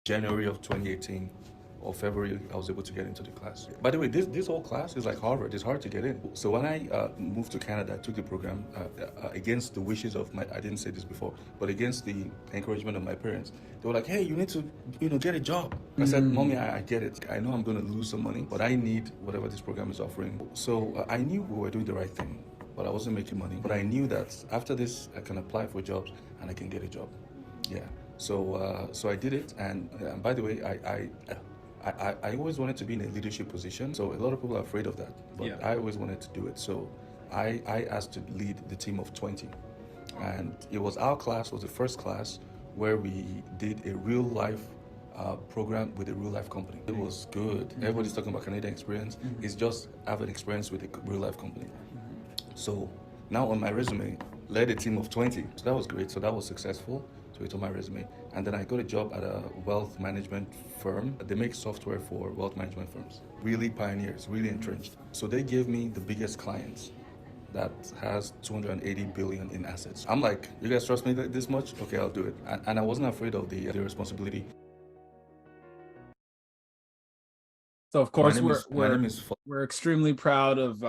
January of 2018 or February, I was able to get into the class. By the way, this whole class is like Harvard. It's hard to get in. So when I moved to Canada, I took the program against the wishes of I didn't say this before, but against the encouragement of my parents. They were like, hey, you need to, get a job. I said, Mommy, I get it. I know I'm going to lose some money, but I need whatever this program is offering. So I knew we were doing the right thing, but I wasn't making money. But I knew that after this, I can apply for jobs and I can get a job. Yeah. So I did it, and by the way, I always wanted to be in a leadership position. So a lot of people are afraid of that, but yeah. I always wanted to do it. So I asked to lead the team of 20, and it was our class was the first class where we did a real life program with a real life company. It was good. Mm-hmm. Everybody's talking about Canadian experience. Mm-hmm. It's just have an experience with a real life company. Mm-hmm. So now on my resume, led a team of 20. So that was great. So that was successful. So it's on my resume. And then I got a job at a wealth management firm. They make software for wealth management firms. Really pioneers, really entrenched. So they gave me the biggest clients that has 280 billion in assets. I'm like, you guys trust me this much? Okay, I'll do it. And I wasn't afraid of the responsibility. So of course, we're extremely proud of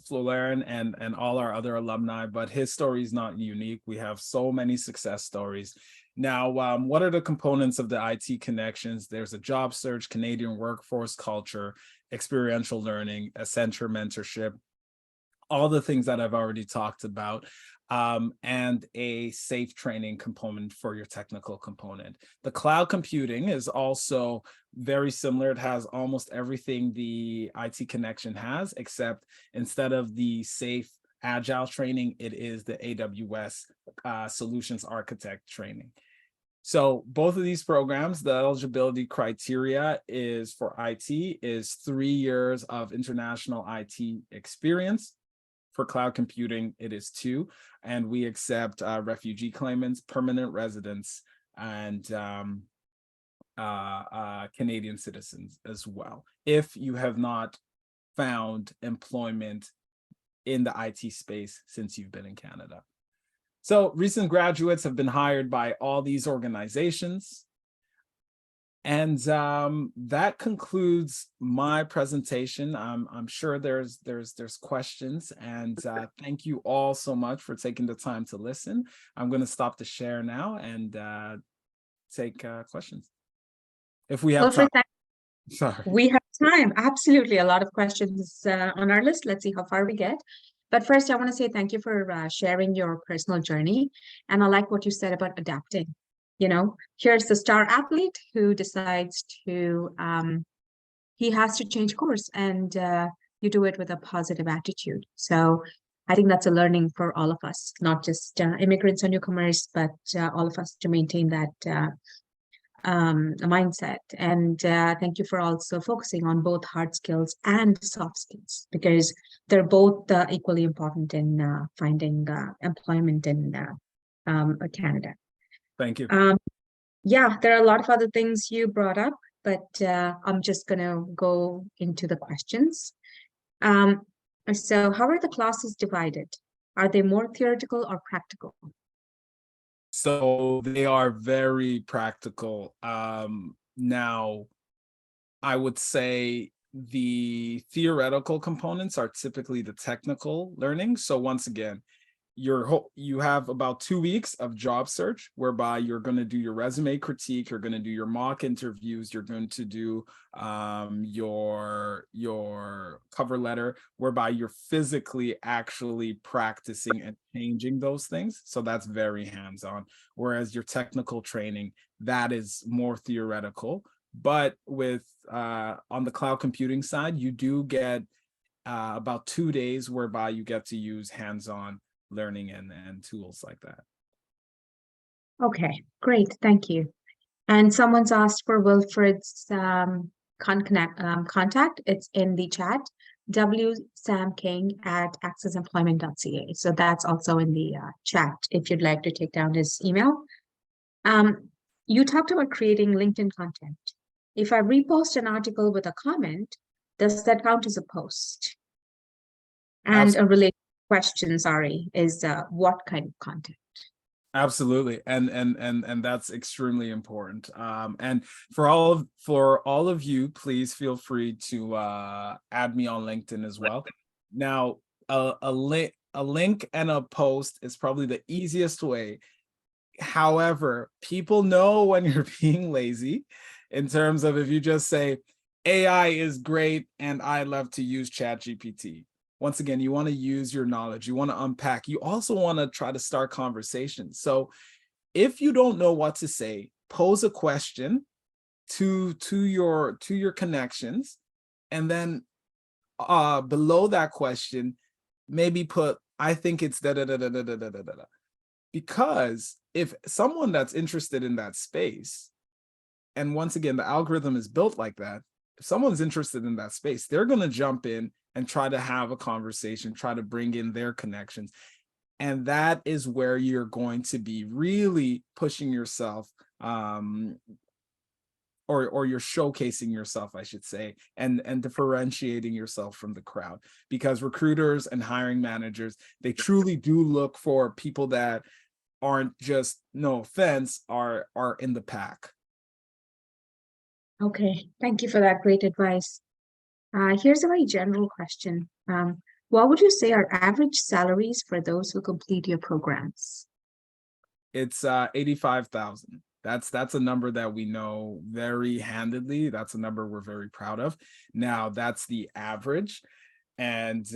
Florin and all our other alumni, but his story is not unique. We have so many success stories. Now, what are the components of the IT connections? There's a job search, Canadian workforce culture, experiential learning, Accenture mentorship, all the things that I've already talked about. And a safe training component for your technical component. The cloud computing is also very similar. It has almost everything the IT connection has, except instead of the safe agile training, it is the AWS solutions architect training. So both of these programs, the eligibility criteria is for IT is 3 years of international IT experience. For cloud computing, it is 2, and we accept refugee claimants, permanent residents, and Canadian citizens as well, if you have not found employment in the IT space since you've been in Canada. So recent graduates have been hired by all these organizations. And that concludes my presentation. I'm sure there's questions, and thank you all so much for taking the time to listen. I'm going to stop the share now and take questions if we have time. Sorry. We have time. Absolutely. A lot of questions on our list. Let's see how far we get. But first, I want to say thank you for sharing your personal journey. And I like what you said about adapting. Here's the star athlete who decides to, he has to change course, and you do it with a positive attitude. So I think that's a learning for all of us, not just immigrants or newcomers, but all of us to maintain that mindset. And thank you for also focusing on both hard skills and soft skills, because they're both equally important in finding employment in Canada. Thank you. Yeah, there are a lot of other things you brought up, but I'm just going to go into the questions. So how are the classes divided? Are they more theoretical or practical? So they are very practical. Now, I would say the theoretical components are typically the technical learning. So once again, you have about 2 weeks of job search, whereby you're going to do your resume critique, you're going to do your mock interviews, you're going to do your cover letter, whereby you're physically actually practicing and changing those things. So that's very hands-on. Whereas your technical training, that is more theoretical. But with on the cloud computing side, you do get about 2 days whereby you get to use hands-on learning and tools like that. Okay, great. Thank you. And someone's asked for Wilfred's contact. It's in the chat, wsamking@accessemployment.ca. So that's also in the chat if you'd like to take down his email. You talked about creating LinkedIn content. If I repost an article with a comment, does that count as a post? And a related question, sorry, is what kind of content? Absolutely, and that's extremely important. And for all of you, please feel free to add me on LinkedIn as well. Now, a link and a post is probably the easiest way. However, people know when you're being lazy, in terms of if you just say AI is great and I love to use ChatGPT. Once again, you want to use your knowledge, you want to unpack, you also want to try to start conversations. So if you don't know what to say, pose a question to your connections, and then below that question, maybe put, I think it's da da da da da da da da da. Because if someone that's interested in that space, and once again, the algorithm is built like that, if someone's interested in that space, they're going to jump in and try to have a conversation, try to bring in their connections. And that is where you're going to be really pushing yourself, or you're showcasing yourself, I should say, and differentiating yourself from the crowd. Because recruiters and hiring managers, they truly do look for people that aren't just, no offense, are in the pack. Okay, thank you for that great advice. Here's a very general question. What would you say are average salaries for those who complete your programs? It's 85,000. That's a number that we know very handedly. That's a number we're very proud of. Now, that's the average. And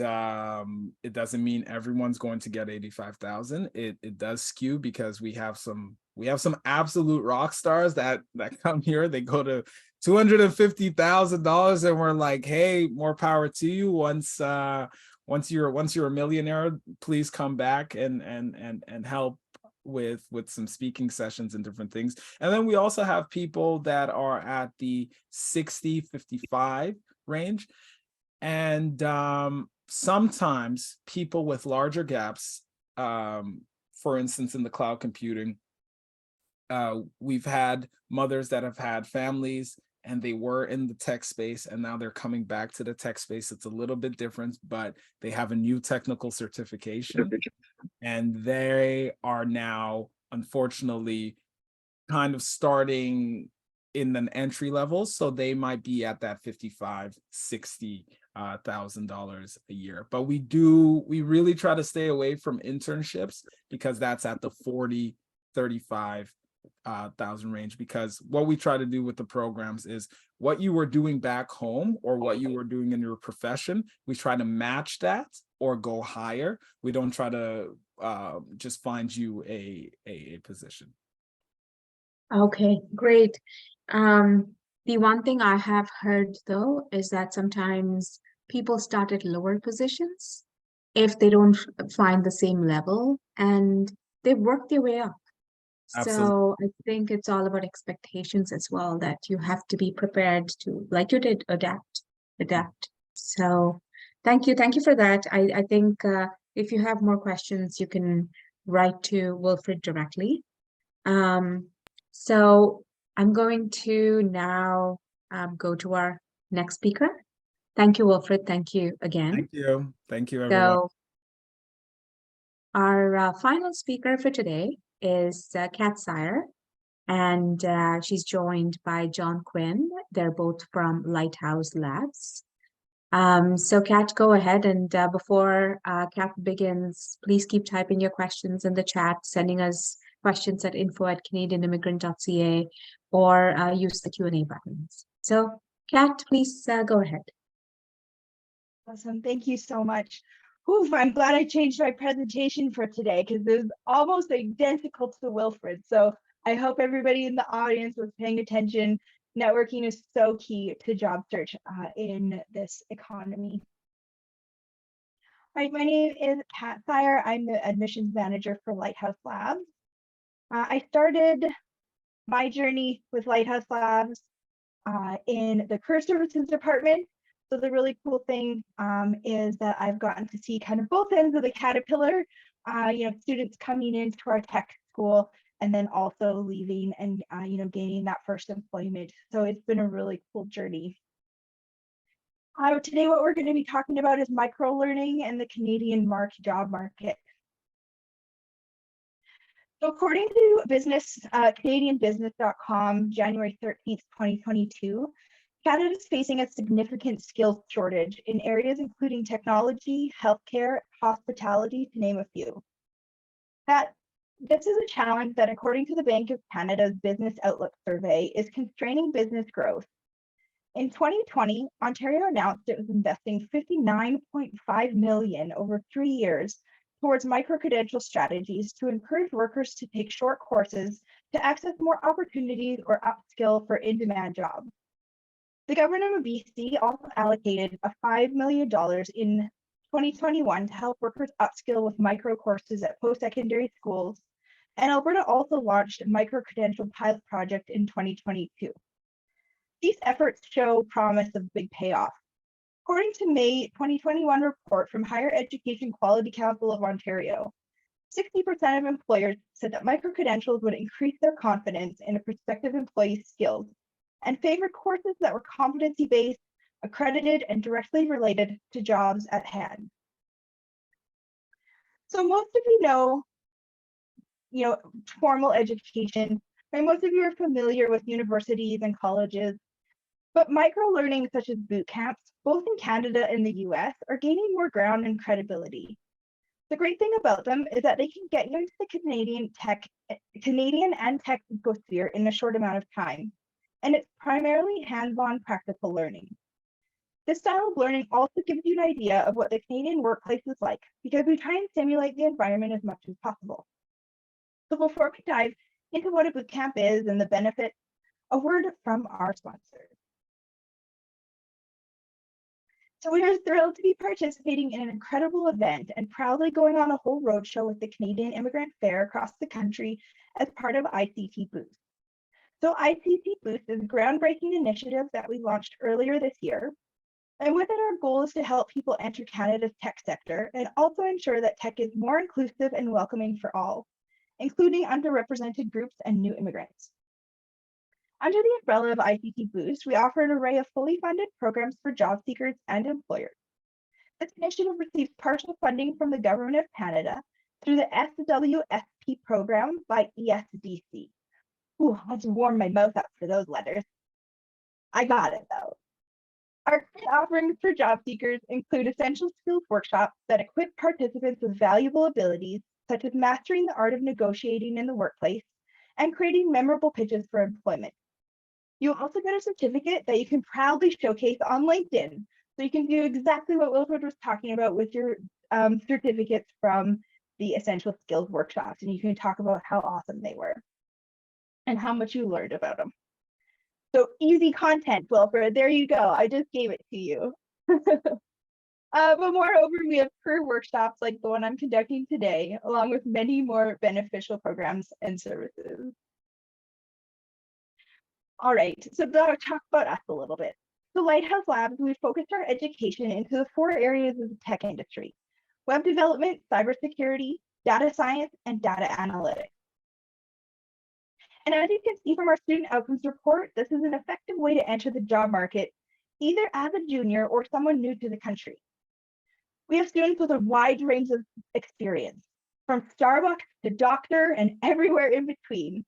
it doesn't mean everyone's going to get 85,000. It does skew because we have some absolute rock stars that come here. They go to $250,000, and we're like, hey, more power to you. Once you're a millionaire, please come back and help with some speaking sessions and different things. And then we also have people that are at the 60, 55 range. And sometimes people with larger gaps, for instance, in the cloud computing, we've had mothers that have had families and they were in the tech space and now they're coming back to the tech space. It's a little bit different, but they have a new technical certification and they are now, unfortunately, kind of starting in an entry level. So they might be at that $50,000-$60,000 a year. But we really try to stay away from internships because that's at the 40, 35,000 range, because what we try to do with the programs is what you were doing back home or what you were doing in your profession, we try to match that or go higher. We don't try to just find you a position. Okay, great. The one thing I have heard though is that sometimes people start at lower positions if they don't find the same level and they work their way up. Absolutely. So I think it's all about expectations as well, that you have to be prepared to, like you did, adapt. So thank you for that. I think if you have more questions, you can write to Wilfred directly. So I'm going to now go to our next speaker. Thank you, Wilfred. Thank you again. Thank you, everyone. So our final speaker for today is Kat Sire, and she's joined by John Quinn. They're both from Lighthouse Labs. So Kat, go ahead, and before Kat begins, please keep typing your questions in the chat, sending us questions at info@canadianimmigrant.ca, or use the Q&A buttons. So Kat, please go ahead. Awesome, thank you so much. Oof, I'm glad I changed my presentation for today because it was almost identical to Wilfred. So I hope everybody in the audience was paying attention. Networking is so key to job search in this economy. Hi, my name is Kat Thayer. I'm the admissions manager for Lighthouse Labs. I started my journey with Lighthouse Labs in the career services department. So the really cool thing is that I've gotten to see kind of both ends of the caterpillar, students coming into our tech school and then also leaving and, gaining that first employment. So it's been a really cool journey. Today, what we're going to be talking about is micro-learning and the Canadian job market. So according to CanadianBusiness.com, January 13th, 2022, Canada is facing a significant skills shortage in areas including technology, healthcare, hospitality, to name a few. This is a challenge that, according to the Bank of Canada's Business Outlook survey, is constraining business growth. In 2020, Ontario announced it was investing $59.5 million over 3 years towards micro-credential strategies to encourage workers to take short courses to access more opportunities or upskill for in-demand jobs. The government of BC also allocated $5 million in 2021 to help workers upskill with micro courses at post-secondary schools, and Alberta also launched a micro-credential pilot project in 2022. These efforts show promise of big payoff. According to May 2021 report from Higher Education Quality Council of Ontario, 60% of employers said that micro-credentials would increase their confidence in a prospective employee's skills and favored courses that were competency-based, accredited, and directly related to jobs at hand. So most of you know, formal education, and most of you are familiar with universities and colleges. But micro-learning such as boot camps, both in Canada and the US, are gaining more ground and credibility. The great thing about them is that they can get you into the Canadian and tech ecosphere in a short amount of time, and it's primarily hands-on practical learning. This style of learning also gives you an idea of what the Canadian workplace is like, because we try and simulate the environment as much as possible. So before we dive into what a boot camp is and the benefits, a word from our sponsors. So we are thrilled to be participating in an incredible event and proudly going on a whole roadshow with the Canadian Immigrant Fair across the country as part of ICT Boost. So ICT Boost is a groundbreaking initiative that we launched earlier this year. And with it, our goal is to help people enter Canada's tech sector and also ensure that tech is more inclusive and welcoming for all, including underrepresented groups and new immigrants. Under the umbrella of ICT Boost, we offer an array of fully funded programs for job seekers and employers. This initiative receives partial funding from the Government of Canada through the SWSP program by ESDC. Ooh, I just warmed my mouth up for those letters. I got it though. Our offerings for job seekers include essential skills workshops that equip participants with valuable abilities, such as mastering the art of negotiating in the workplace and creating memorable pitches for employment. You'll also get a certificate that you can proudly showcase on LinkedIn. So you can do exactly what Wilfred was talking about with your certificates from the essential skills workshops. And you can talk about how awesome they were and how much you learned about them. So easy content, Wilfred, there you go. I just gave it to you. But moreover, we have career workshops like the one I'm conducting today, along with many more beneficial programs and services. All right, so now talk about us a little bit. So Lighthouse Labs, we focused our education into the 4 areas of the tech industry: web development, cybersecurity, data science, and data analytics. And as you can see from our student outcomes report, this is an effective way to enter the job market, either as a junior or someone new to the country. We have students with a wide range of experience, from Starbucks to doctor and everywhere in between.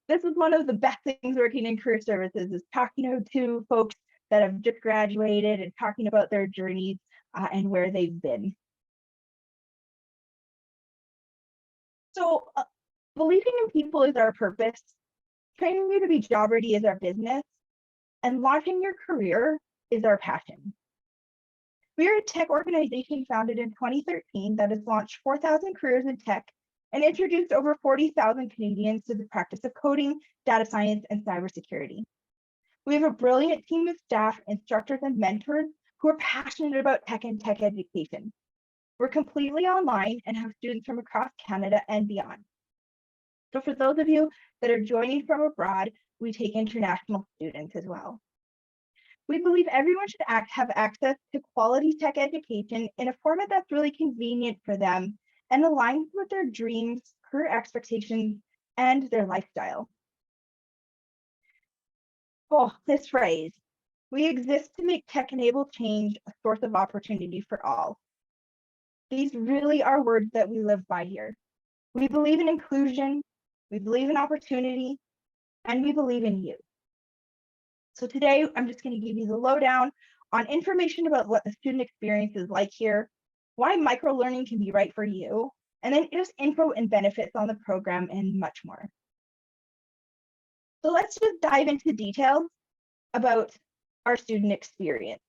This is one of the best things working in career services, is talking to folks that have just graduated and talking about their journeys and where they've been. So believing in people is our purpose, training you to be job ready is our business, and launching your career is our passion. We are a tech organization founded in 2013 that has launched 4,000 careers in tech and introduced over 40,000 Canadians to the practice of coding, data science, and cybersecurity. We have a brilliant team of staff, instructors, and mentors who are passionate about tech and tech education. We're completely online and have students from across Canada and beyond. So for those of you that are joining from abroad, we take international students as well. We believe everyone should have access to quality tech education in a format that's really convenient for them and aligns with their dreams, career expectations, and their lifestyle. Oh, this phrase, we exist to make tech-enabled change a source of opportunity for all. These really are words that we live by here. We believe in inclusion, we believe in opportunity, and we believe in you. So today, I'm just going to give you the lowdown on information about what the student experience is like here, why microlearning can be right for you, and then just info and benefits on the program and much more. So let's just dive into details about our student experience.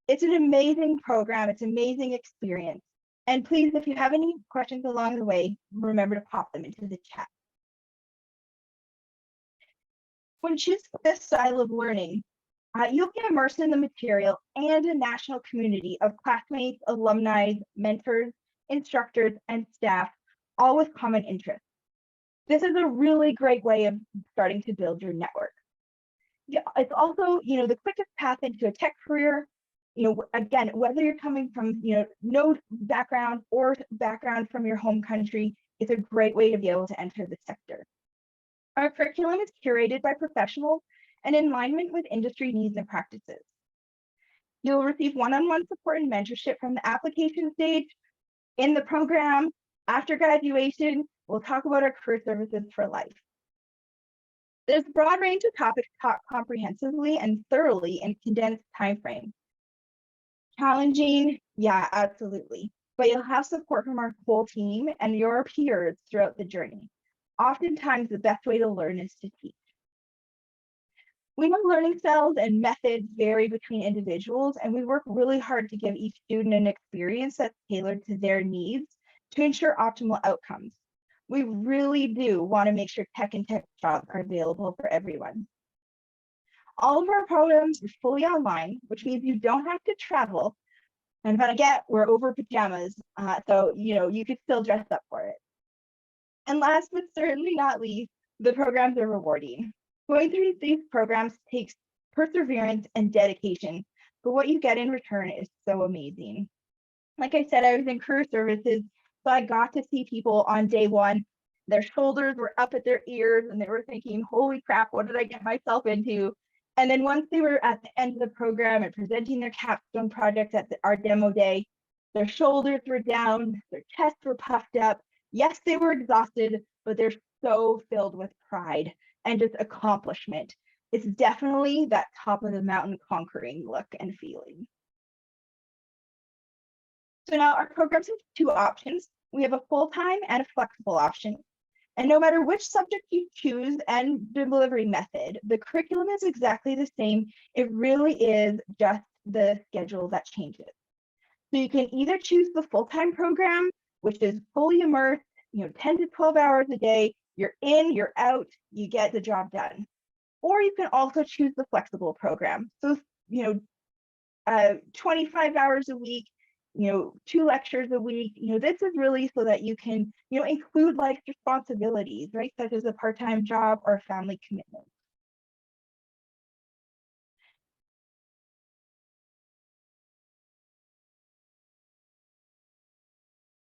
It's an amazing program, it's an amazing experience. And please, if you have any questions along the way, remember to pop them into the chat. When choosing this style of learning, you'll be immersed in the material and a national community of classmates, alumni, mentors, instructors, and staff, all with common interests. This is a really great way of starting to build your network. Yeah, it's also, the quickest path into a tech career. Again, whether you're coming from, no background or background from your home country, it's a great way to be able to enter the sector. Our curriculum is curated by professionals and in alignment with industry needs and practices. You'll receive one-on-one support and mentorship from the application stage, in the program, after graduation. We'll talk about our career services for life. There's a broad range of topics taught comprehensively and thoroughly in a condensed time frame. Challenging? Yeah, absolutely. But you'll have support from our whole team and your peers throughout the journey. Oftentimes, the best way to learn is to teach. We know learning styles and methods vary between individuals, and we work really hard to give each student an experience that's tailored to their needs to ensure optimal outcomes. We really do want to make sure tech and tech jobs are available for everyone. All of our programs are fully online, which means you don't have to travel. And we're over pajamas, so you could still dress up for it. And last but certainly not least, the programs are rewarding. Going through these programs takes perseverance and dedication, but what you get in return is so amazing. Like I said, I was in career services, so I got to see people on day one. Their shoulders were up at their ears and they were thinking, holy crap, what did I get myself into? And then once they were at the end of the program and presenting their capstone projects at our demo day, their shoulders were down, their chests were puffed up. Yes, they were exhausted, but they're so filled with pride and just accomplishment. It's definitely that top of the mountain conquering look and feeling. So now our programs have two options. We have a full-time and a flexible option. And no matter which subject you choose and the delivery method, the curriculum is exactly the same. It really is just the schedule that changes. So you can either choose the full-time program, which is fully immersed, 10 to 12 hours a day, you're in, you're out, you get the job done. Or you can also choose the flexible program. So, 25 hours a week, 2 lectures a week, this is really so that you can, include life responsibilities, right? Such as a part-time job or family commitment.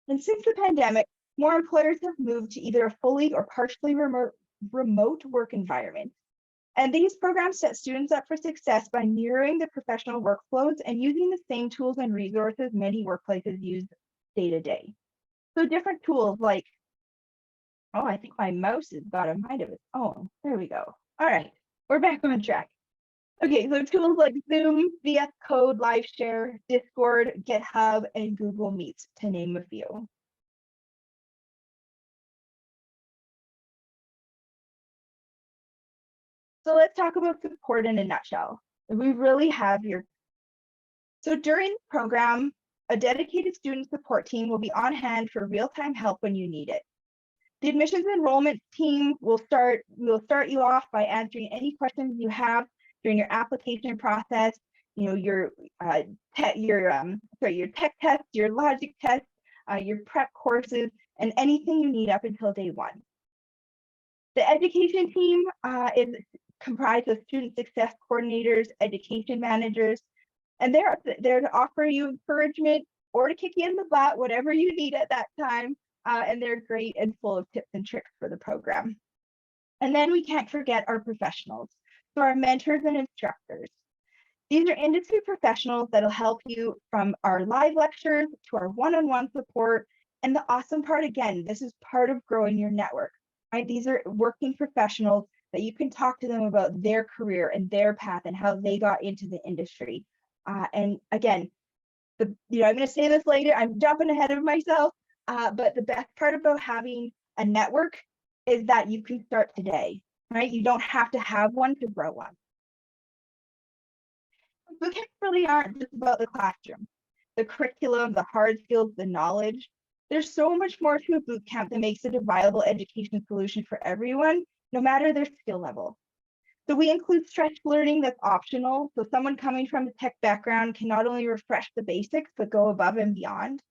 And since the pandemic, more employers have moved to either a fully or partially remote work environment. And these programs set students up for success by mirroring the professional workflows and using the same tools and resources many workplaces use day to day. So different tools like, oh, I think my mouse has got a mind of its own. There we go. All right, we're back on track. Okay, so tools like Zoom, VS Code, LiveShare, Discord, GitHub, and Google Meet, to name a few. So let's talk about support in a nutshell. We really have your. So during the program, a dedicated student support team will be on hand for real-time help when you need it. The admissions enrollment team will start you off by answering any questions you have during your application process. your tech test, your logic test, your prep courses, and anything you need up until day one. The education team is comprised of student success coordinators, education managers, and they're there to offer you encouragement or to kick you in the butt, whatever you need at that time. And they're great and full of tips and tricks for the program. And then we can't forget our professionals, so our mentors and instructors. These are industry professionals that'll help you from our live lectures to our one-on-one support. And the awesome part, again, this is part of growing your network, right? These are working professionals that you can talk to them about their career and their path and how they got into the industry. And again, I'm going to say this later, I'm jumping ahead of myself, but the best part about having a network is that you can start today, right? You don't have to have one to grow one. Bootcamps really aren't just about the classroom, the curriculum, the hard skills, the knowledge. There's so much more to a bootcamp that makes it a viable education solution for everyone, no matter their skill level. So we include stretch learning that's optional. So someone coming from a tech background can not only refresh the basics, but go above and beyond.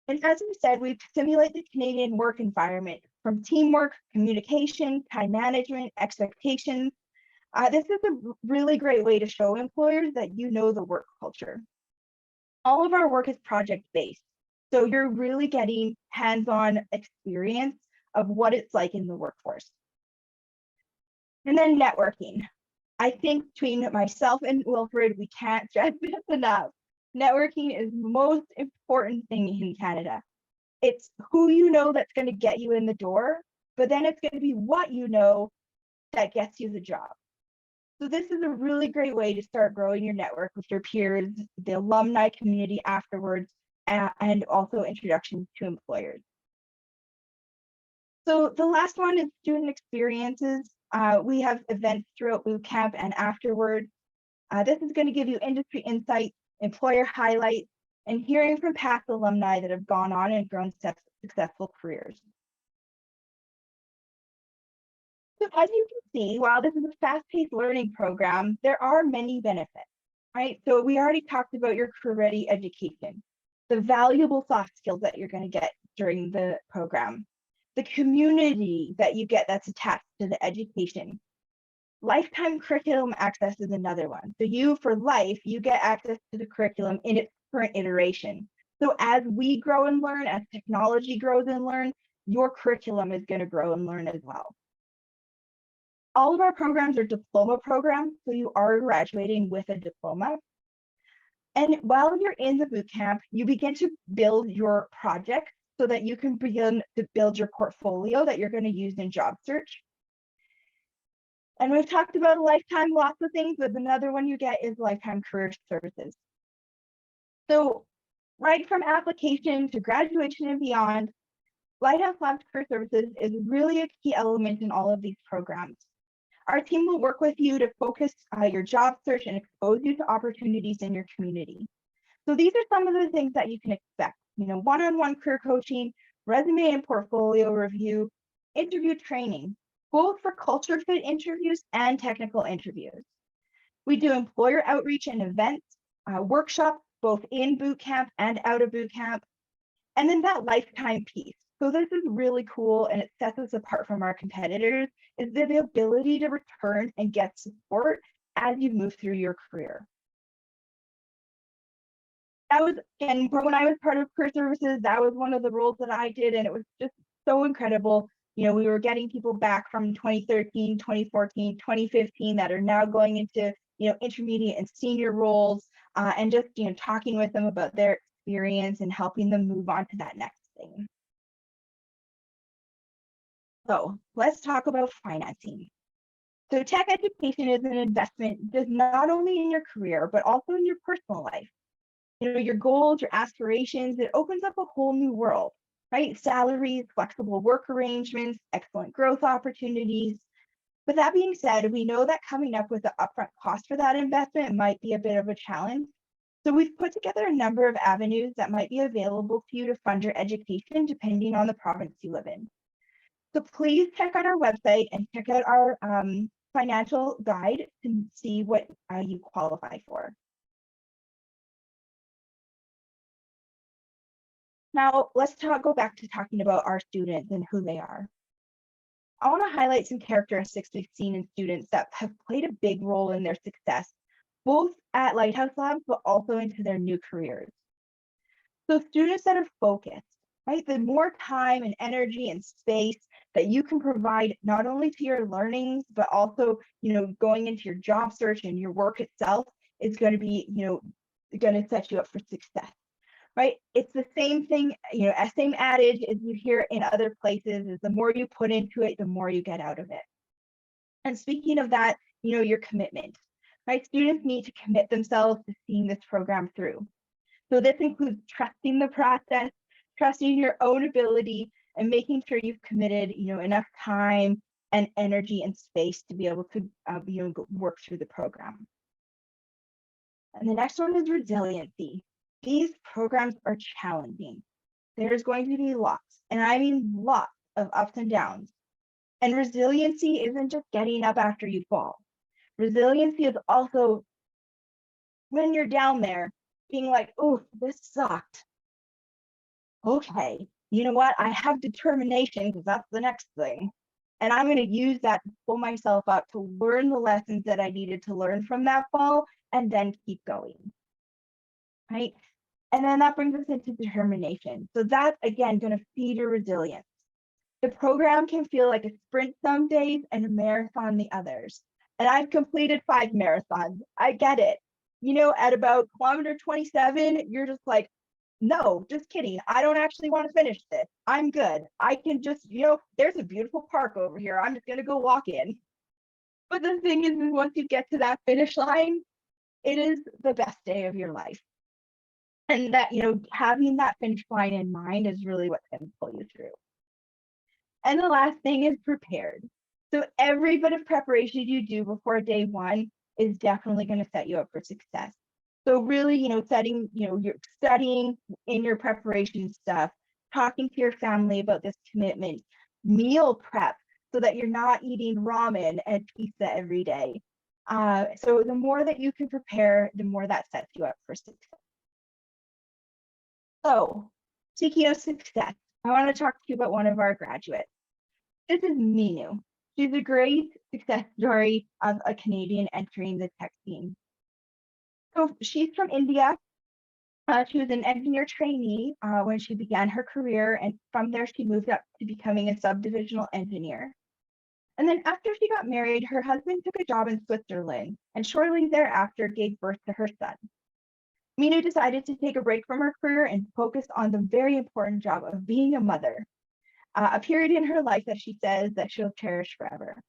And as we said, we simulate the Canadian work environment from teamwork, communication, time management, expectations. This is a really great way to show employers that you know the work culture. All of our work is project-based, so you're really getting hands-on experience of what it's like in the workforce. And then networking. I think between myself and Wilfred, we can't stress this enough. Networking is the most important thing in Canada. It's who you know that's going to get you in the door, but then it's going to be what you know that gets you the job. So this is a really great way to start growing your network with your peers, the alumni community afterwards, and also introductions to employers. So the last one is student experiences. We have events throughout bootcamp and afterward. This is going to give you industry insights, employer highlights, and hearing from past alumni that have gone on and grown successful careers. So as you can see, while this is a fast-paced learning program, there are many benefits, right? So we already talked about your career-ready education, the valuable soft skills that you're going to get during the program, the community that you get that's attached to the education. Lifetime curriculum access is another one. So you, for life, you get access to the curriculum in its current iteration. So as we grow and learn, as technology grows and learn, your curriculum is going to grow and learn as well. All of our programs are diploma programs, so you are graduating with a diploma. And while you're in the bootcamp, you begin to build your project so that you can begin to build your portfolio that you're going to use in job search. And we've talked about a lifetime, lots of things, but another one you get is lifetime career services. So right from application to graduation and beyond, Lighthouse Labs Career Services is really a key element in all of these programs. Our team will work with you to focus your job search and expose you to opportunities in your community. So these are some of the things that you can expect, one-on-one career coaching, resume and portfolio review, interview training, both for culture fit interviews and technical interviews. We do employer outreach and events, workshops, both in bootcamp and out of bootcamp, and then that lifetime piece. So this is really cool, and it sets us apart from our competitors, is the ability to return and get support as you move through your career. That was, again, when I was part of Career Services, that was one of the roles that I did, and it was just so incredible. We were getting people back from 2013, 2014, 2015 that are now going into, intermediate and senior roles, and just, talking with them about their experience and helping them move on to that next thing. So let's talk about financing. So tech education is an investment just not only in your career, but also in your personal life. Your goals, your aspirations, it opens up a whole new world, right? Salaries, flexible work arrangements, excellent growth opportunities. With that being said, we know that coming up with the upfront cost for that investment might be a bit of a challenge. So we've put together a number of avenues that might be available to you to fund your education depending on the province you live in. So please check out our website and check out our financial guide to see what you qualify for. Now, let's go back to talking about our students and who they are. I want to highlight some characteristics we've seen in students that have played a big role in their success, both at Lighthouse Labs, but also into their new careers. So students that are focused, right? The more time and energy and space that you can provide not only to your learnings, but also, going into your job search and your work itself is going to be, going to set you up for success. Right? It's the same thing, same adage as you hear in other places is the more you put into it, the more you get out of it. And speaking of that, your commitment, right? Students need to commit themselves to seeing this program through. So this includes trusting the process, trusting your own ability, and making sure you've committed, enough time and energy and space to be able to, work through the program. And the next one is resiliency. These programs are challenging. There's going to be lots, and I mean lots of ups and downs. And resiliency isn't just getting up after you fall. Resiliency is also when you're down there being like, oh, this sucked. Okay, you know what? I have determination because that's the next thing. And I'm going to use that to pull myself up to learn the lessons that I needed to learn from that fall and then keep going. Right? And then that brings us into determination. So that's, again, going to feed your resilience. The program can feel like a sprint some days and a marathon the others. And I've completed 5 marathons. I get it. At about kilometer 27, you're just like, no, just kidding. I don't actually want to finish this. I'm good. I can just, there's a beautiful park over here. I'm just going to go walk in. But the thing is, once you get to that finish line, it is the best day of your life. And that, having that finish line in mind is really what's going to pull you through. And the last thing is prepared. So every bit of preparation you do before day one is definitely going to set you up for success. So really, setting, you're studying in your preparation stuff, talking to your family about this commitment, meal prep so that you're not eating ramen and pizza every day. So the more that you can prepare, the more that sets you up for success. So, speaking of success, I want to talk to you about one of our graduates. This is Minu. She's a great success story of a Canadian entering the tech scene. So she's from India. She was an engineer trainee when she began her career, and from there she moved up to becoming a subdivisional engineer. And then after she got married, her husband took a job in Switzerland, and shortly thereafter gave birth to her son. Minu decided to take a break from her career and focus on the very important job of being a mother, a period in her life that she says that she'll cherish forever.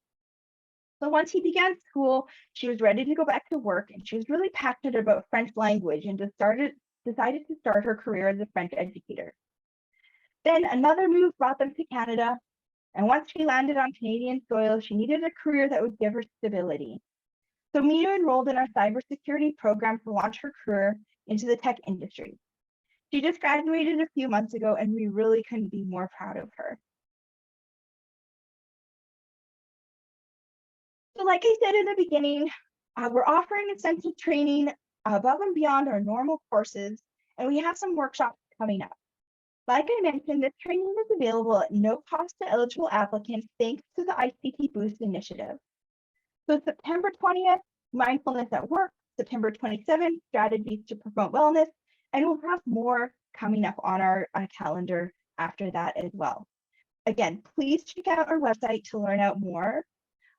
So once he began school, she was ready to go back to work, and she was really passionate about French language and decided to start her career as a French educator. Then another move brought them to Canada, and once she landed on Canadian soil, she needed a career that would give her stability. So Minu enrolled in our cybersecurity program to launch her career into the tech industry. She just graduated a few months ago, and we really couldn't be more proud of her. So like I said in the beginning, we're offering intensive training above and beyond our normal courses, and we have some workshops coming up. Like I mentioned, this training is available at no cost to eligible applicants thanks to the ICT Boost initiative. So September 20th, mindfulness at work, September 27th, strategies to promote wellness, and we'll have more coming up on our calendar after that as well. Again, please check out our website to learn out more.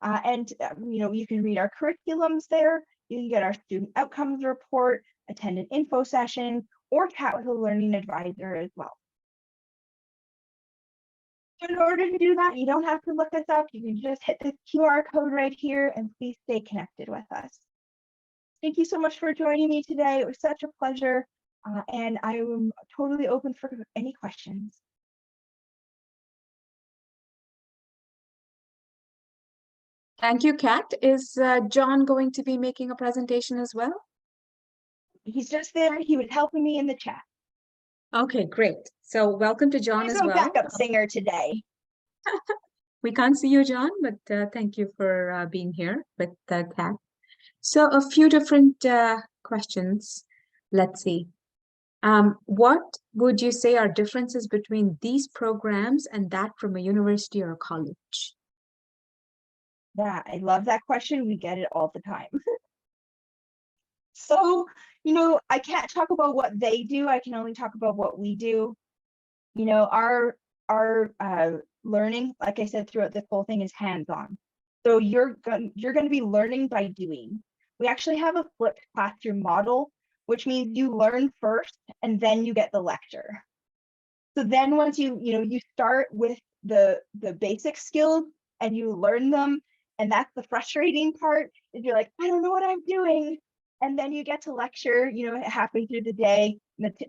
You can read our curriculums there. You can get our student outcomes report, attend an info session, or chat with a learning advisor as well. In order to do that, you don't have to look us up. You can just hit the QR code right here, and please stay connected with us. Thank you so much for joining me today. It was such a pleasure, and I am totally open for any questions. Thank you, Kat. Is John going to be making a presentation as well? He's just there. He was helping me in the chat. Okay, great. So welcome to John as well. I'm a backup singer today. We can't see you, John, but thank you for being here with Kat. So a few different questions. Let's see. What would you say are differences between these programs and that from a university or a college? Yeah, I love that question. We get it all the time. So, you know, I can't talk about what they do. I can only talk about what we do. You know, our learning, like I said, throughout this whole thing is hands-on. So you're going to be learning by doing. We actually have a flipped classroom model, which means you learn first and then you get the lecture. So then once you start with the basic skills and you learn them, and that's the frustrating part, is you're like, I don't know what I'm doing. And then you get to lecture, halfway through the day,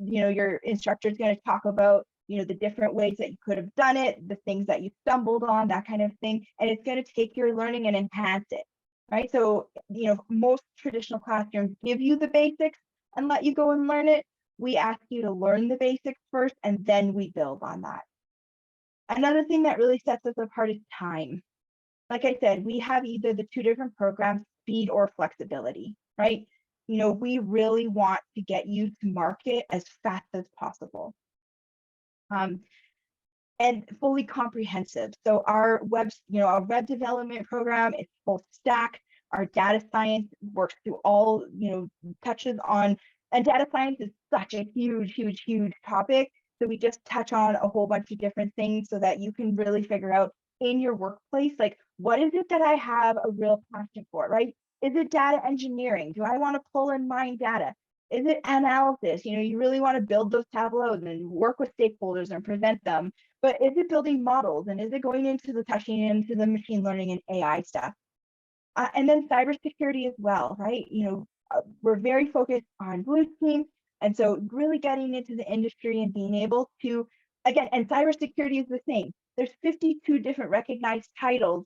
your instructor is going to talk about, the different ways that you could have done it, the things that you stumbled on, that kind of thing. And it's going to take your learning and enhance it, right? So, most traditional classrooms give you the basics and let you go and learn it. We ask you to learn the basics first, and then we build on that. Another thing that really sets us apart is time. Like I said, we have either the two different programs, speed or flexibility, right? We really want to get you to market as fast as possible. And fully comprehensive. So our web development program is full stack. Our data science works through all, touches on, and data science is such a huge, huge, huge topic. So we just touch on a whole bunch of different things so that you can really figure out in your workplace, like, what is it that I have a real passion for, right? Is it data engineering? Do I want to pull and mine data? Is it analysis? You really want to build those tableaus and work with stakeholders and present them. But is it building models, and is it going into the touching into the machine learning and AI stuff? And then cybersecurity as well, right? We're very focused on blue team. And so really getting into the industry and being able to, again, and cybersecurity is the same. There's 52 different recognized titles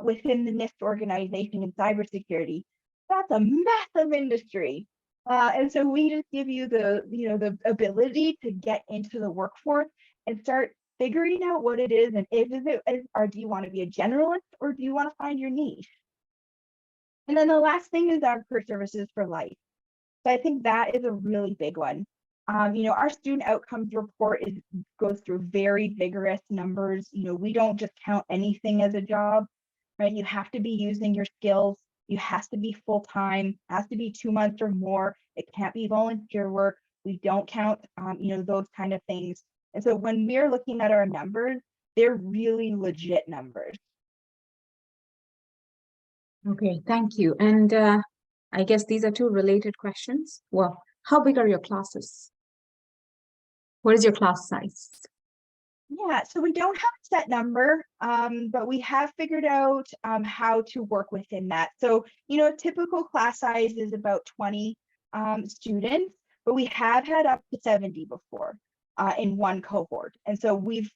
within the NIST organization in cybersecurity. That's a massive industry. And so we just give you the ability to get into the workforce and start figuring out what it is, and or do you want to be a generalist, or do you want to find your niche? And then the last thing is our career services for life. So I think that is a really big one. Our student outcomes report goes through very vigorous numbers. We don't just count anything as a job, right? You have to be using your skills. You have to be full-time, has to be 2 months or more. It can't be volunteer work. We don't count, those kind of things. And so when we're looking at our numbers, they're really legit numbers. Okay, thank you. And I guess these are two related questions. Well, how big are your classes? What is your class size? Yeah, so we don't have a set number, but we have figured out how to work within that. So, a typical class size is about 20 students, but we have had up to 70 before in one cohort. And so we've,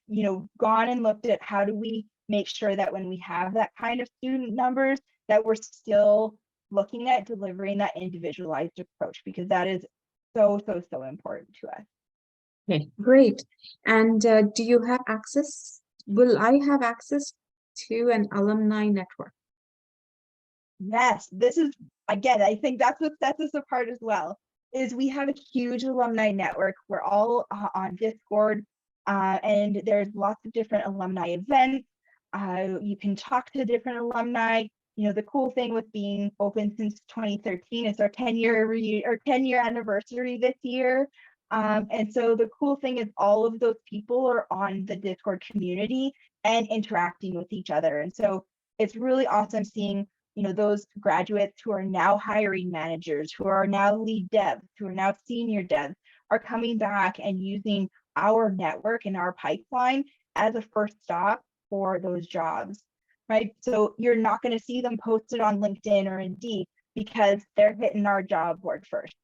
gone and looked at how do we make sure that when we have that kind of student numbers, that we're still looking at delivering that individualized approach, because that is so, so, so important to us. Okay, great. And do you have access? Will I have access to an alumni network? Yes, this is, again, I think that's what sets us apart as well, is we have a huge alumni network. We're all on Discord, and there's lots of different alumni events. You can talk to different alumni. The cool thing with being open since 2013 is our 10-year anniversary this year. And so the cool thing is all of those people are on the Discord community and interacting with each other. And so it's really awesome seeing, those graduates who are now hiring managers, who are now lead devs, who are now senior devs, are coming back and using our network and our pipeline as a first stop for those jobs, right? So you're not going to see them posted on LinkedIn or Indeed because they're hitting our job board first.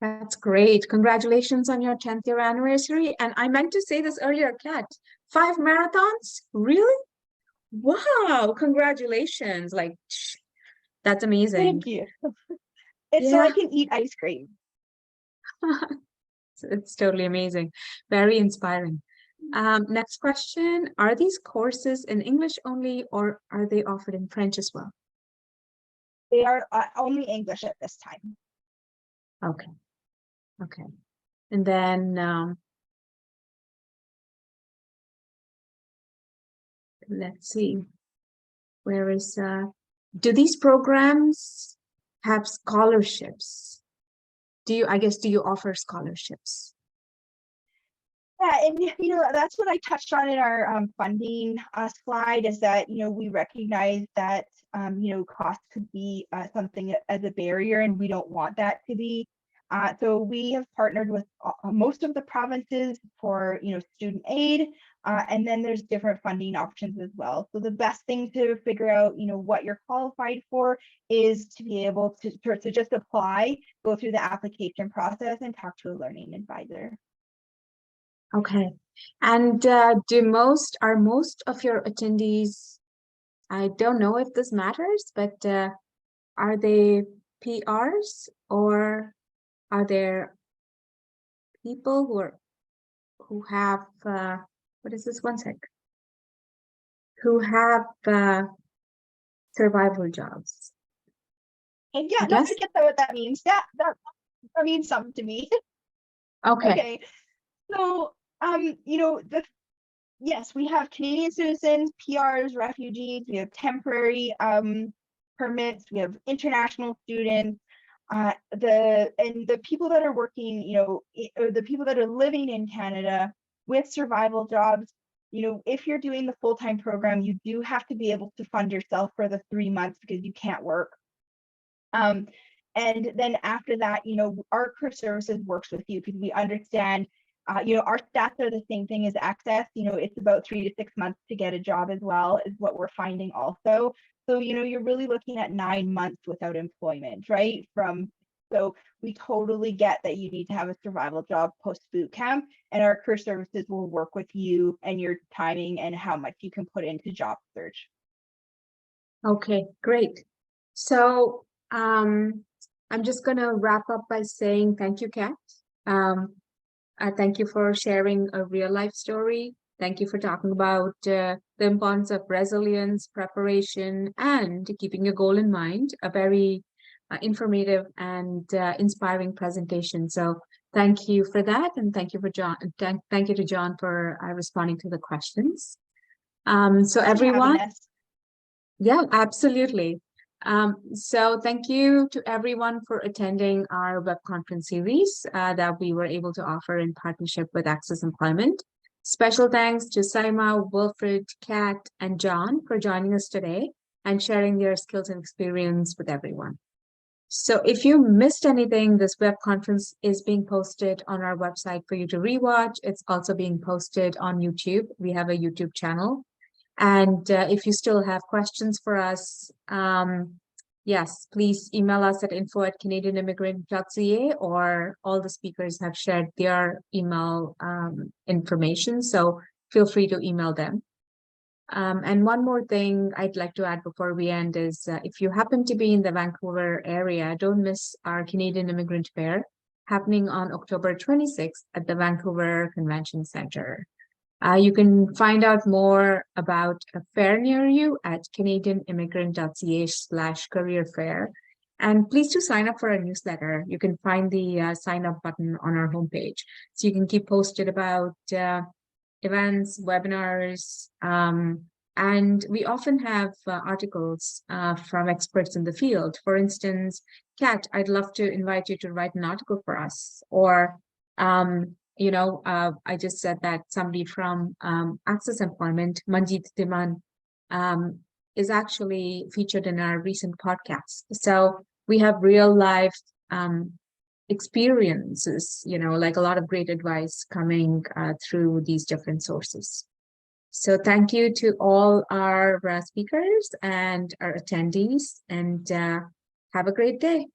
That's great. Congratulations on your 10th year anniversary. And I meant to say this earlier, Kat, 5 marathons? Really? Wow, congratulations. Like, that's amazing. Thank you. It's so I can eat ice cream. It's totally amazing. Very inspiring. Next question, are these courses in English only or are they offered in French as well? They are only English at this time. Okay. Okay. And then let's see, where is do these programs have scholarships? Do you offer scholarships? Yeah, and that's what I touched on in our funding slide, is that we recognize that cost could be something as a barrier, and we don't want that to be. So we have partnered with most of the provinces for student aid, and then there's different funding options as well. So the best thing to figure out what you're qualified for is to be able to just apply, go through the application process, and talk to a learning advisor. Okay. And are most of your attendees, I don't know if this matters, but are they PRs or are there people who have what is this, one sec, who have survival jobs? And yeah, I no, I guess. get what that means. That means something to me. Okay. Okay. So yes, we have Canadian citizens, PRs, refugees, we have temporary permits, we have international students, the people that are working, or the people that are living in Canada with survival jobs. If you're doing the full-time program, you do have to be able to fund yourself for the 3 months because you can't work. And then after that, our career services works with you because we understand, our stats are the same thing as access. It's about 3 to 6 months to get a job as well, is what we're finding also. So, you're really looking at 9 months without employment, right? So we totally get that you need to have a survival job post boot camp, and our career services will work with you and your timing and how much you can put into job search. Okay, great. So I'm just gonna wrap up by saying thank you, Kat. Thank you for sharing a real life story. Thank you for talking about the importance of resilience, preparation, and keeping a goal in mind. A very informative and inspiring presentation. So thank you for that, and thank you for John. Thank you to John for responding to the questions. So everyone, yeah, absolutely. So thank you to everyone for attending our web conference series that we were able to offer in partnership with Access Employment. Special thanks to Saima, Wilfred, Kat, and John for joining us today and sharing their skills and experience with everyone. So if you missed anything, this web conference is being posted on our website for you to rewatch. It's also being posted on YouTube. We have a YouTube channel. And if you still have questions for us, yes, please email us at info@canadianimmigrant.ca, or all the speakers have shared their email information. So feel free to email them. And one more thing I'd like to add before we end is if you happen to be in the Vancouver area, don't miss our Canadian Immigrant Fair happening on October 26th at the Vancouver Convention Center. You can find out more about a fair near you at canadianimmigrant.ca/career fair. And please do sign up for our newsletter. You can find the sign up button on our homepage. So you can keep posted about events, webinars, and we often have articles from experts in the field. For instance, Kat, I'd love to invite you to write an article for us. Or, I just said that somebody from Access Employment, Manjit Timan, is actually featured in our recent podcast. So we have real life experiences, like a lot of great advice coming through these different sources. So thank you to all our speakers and our attendees, and have a great day.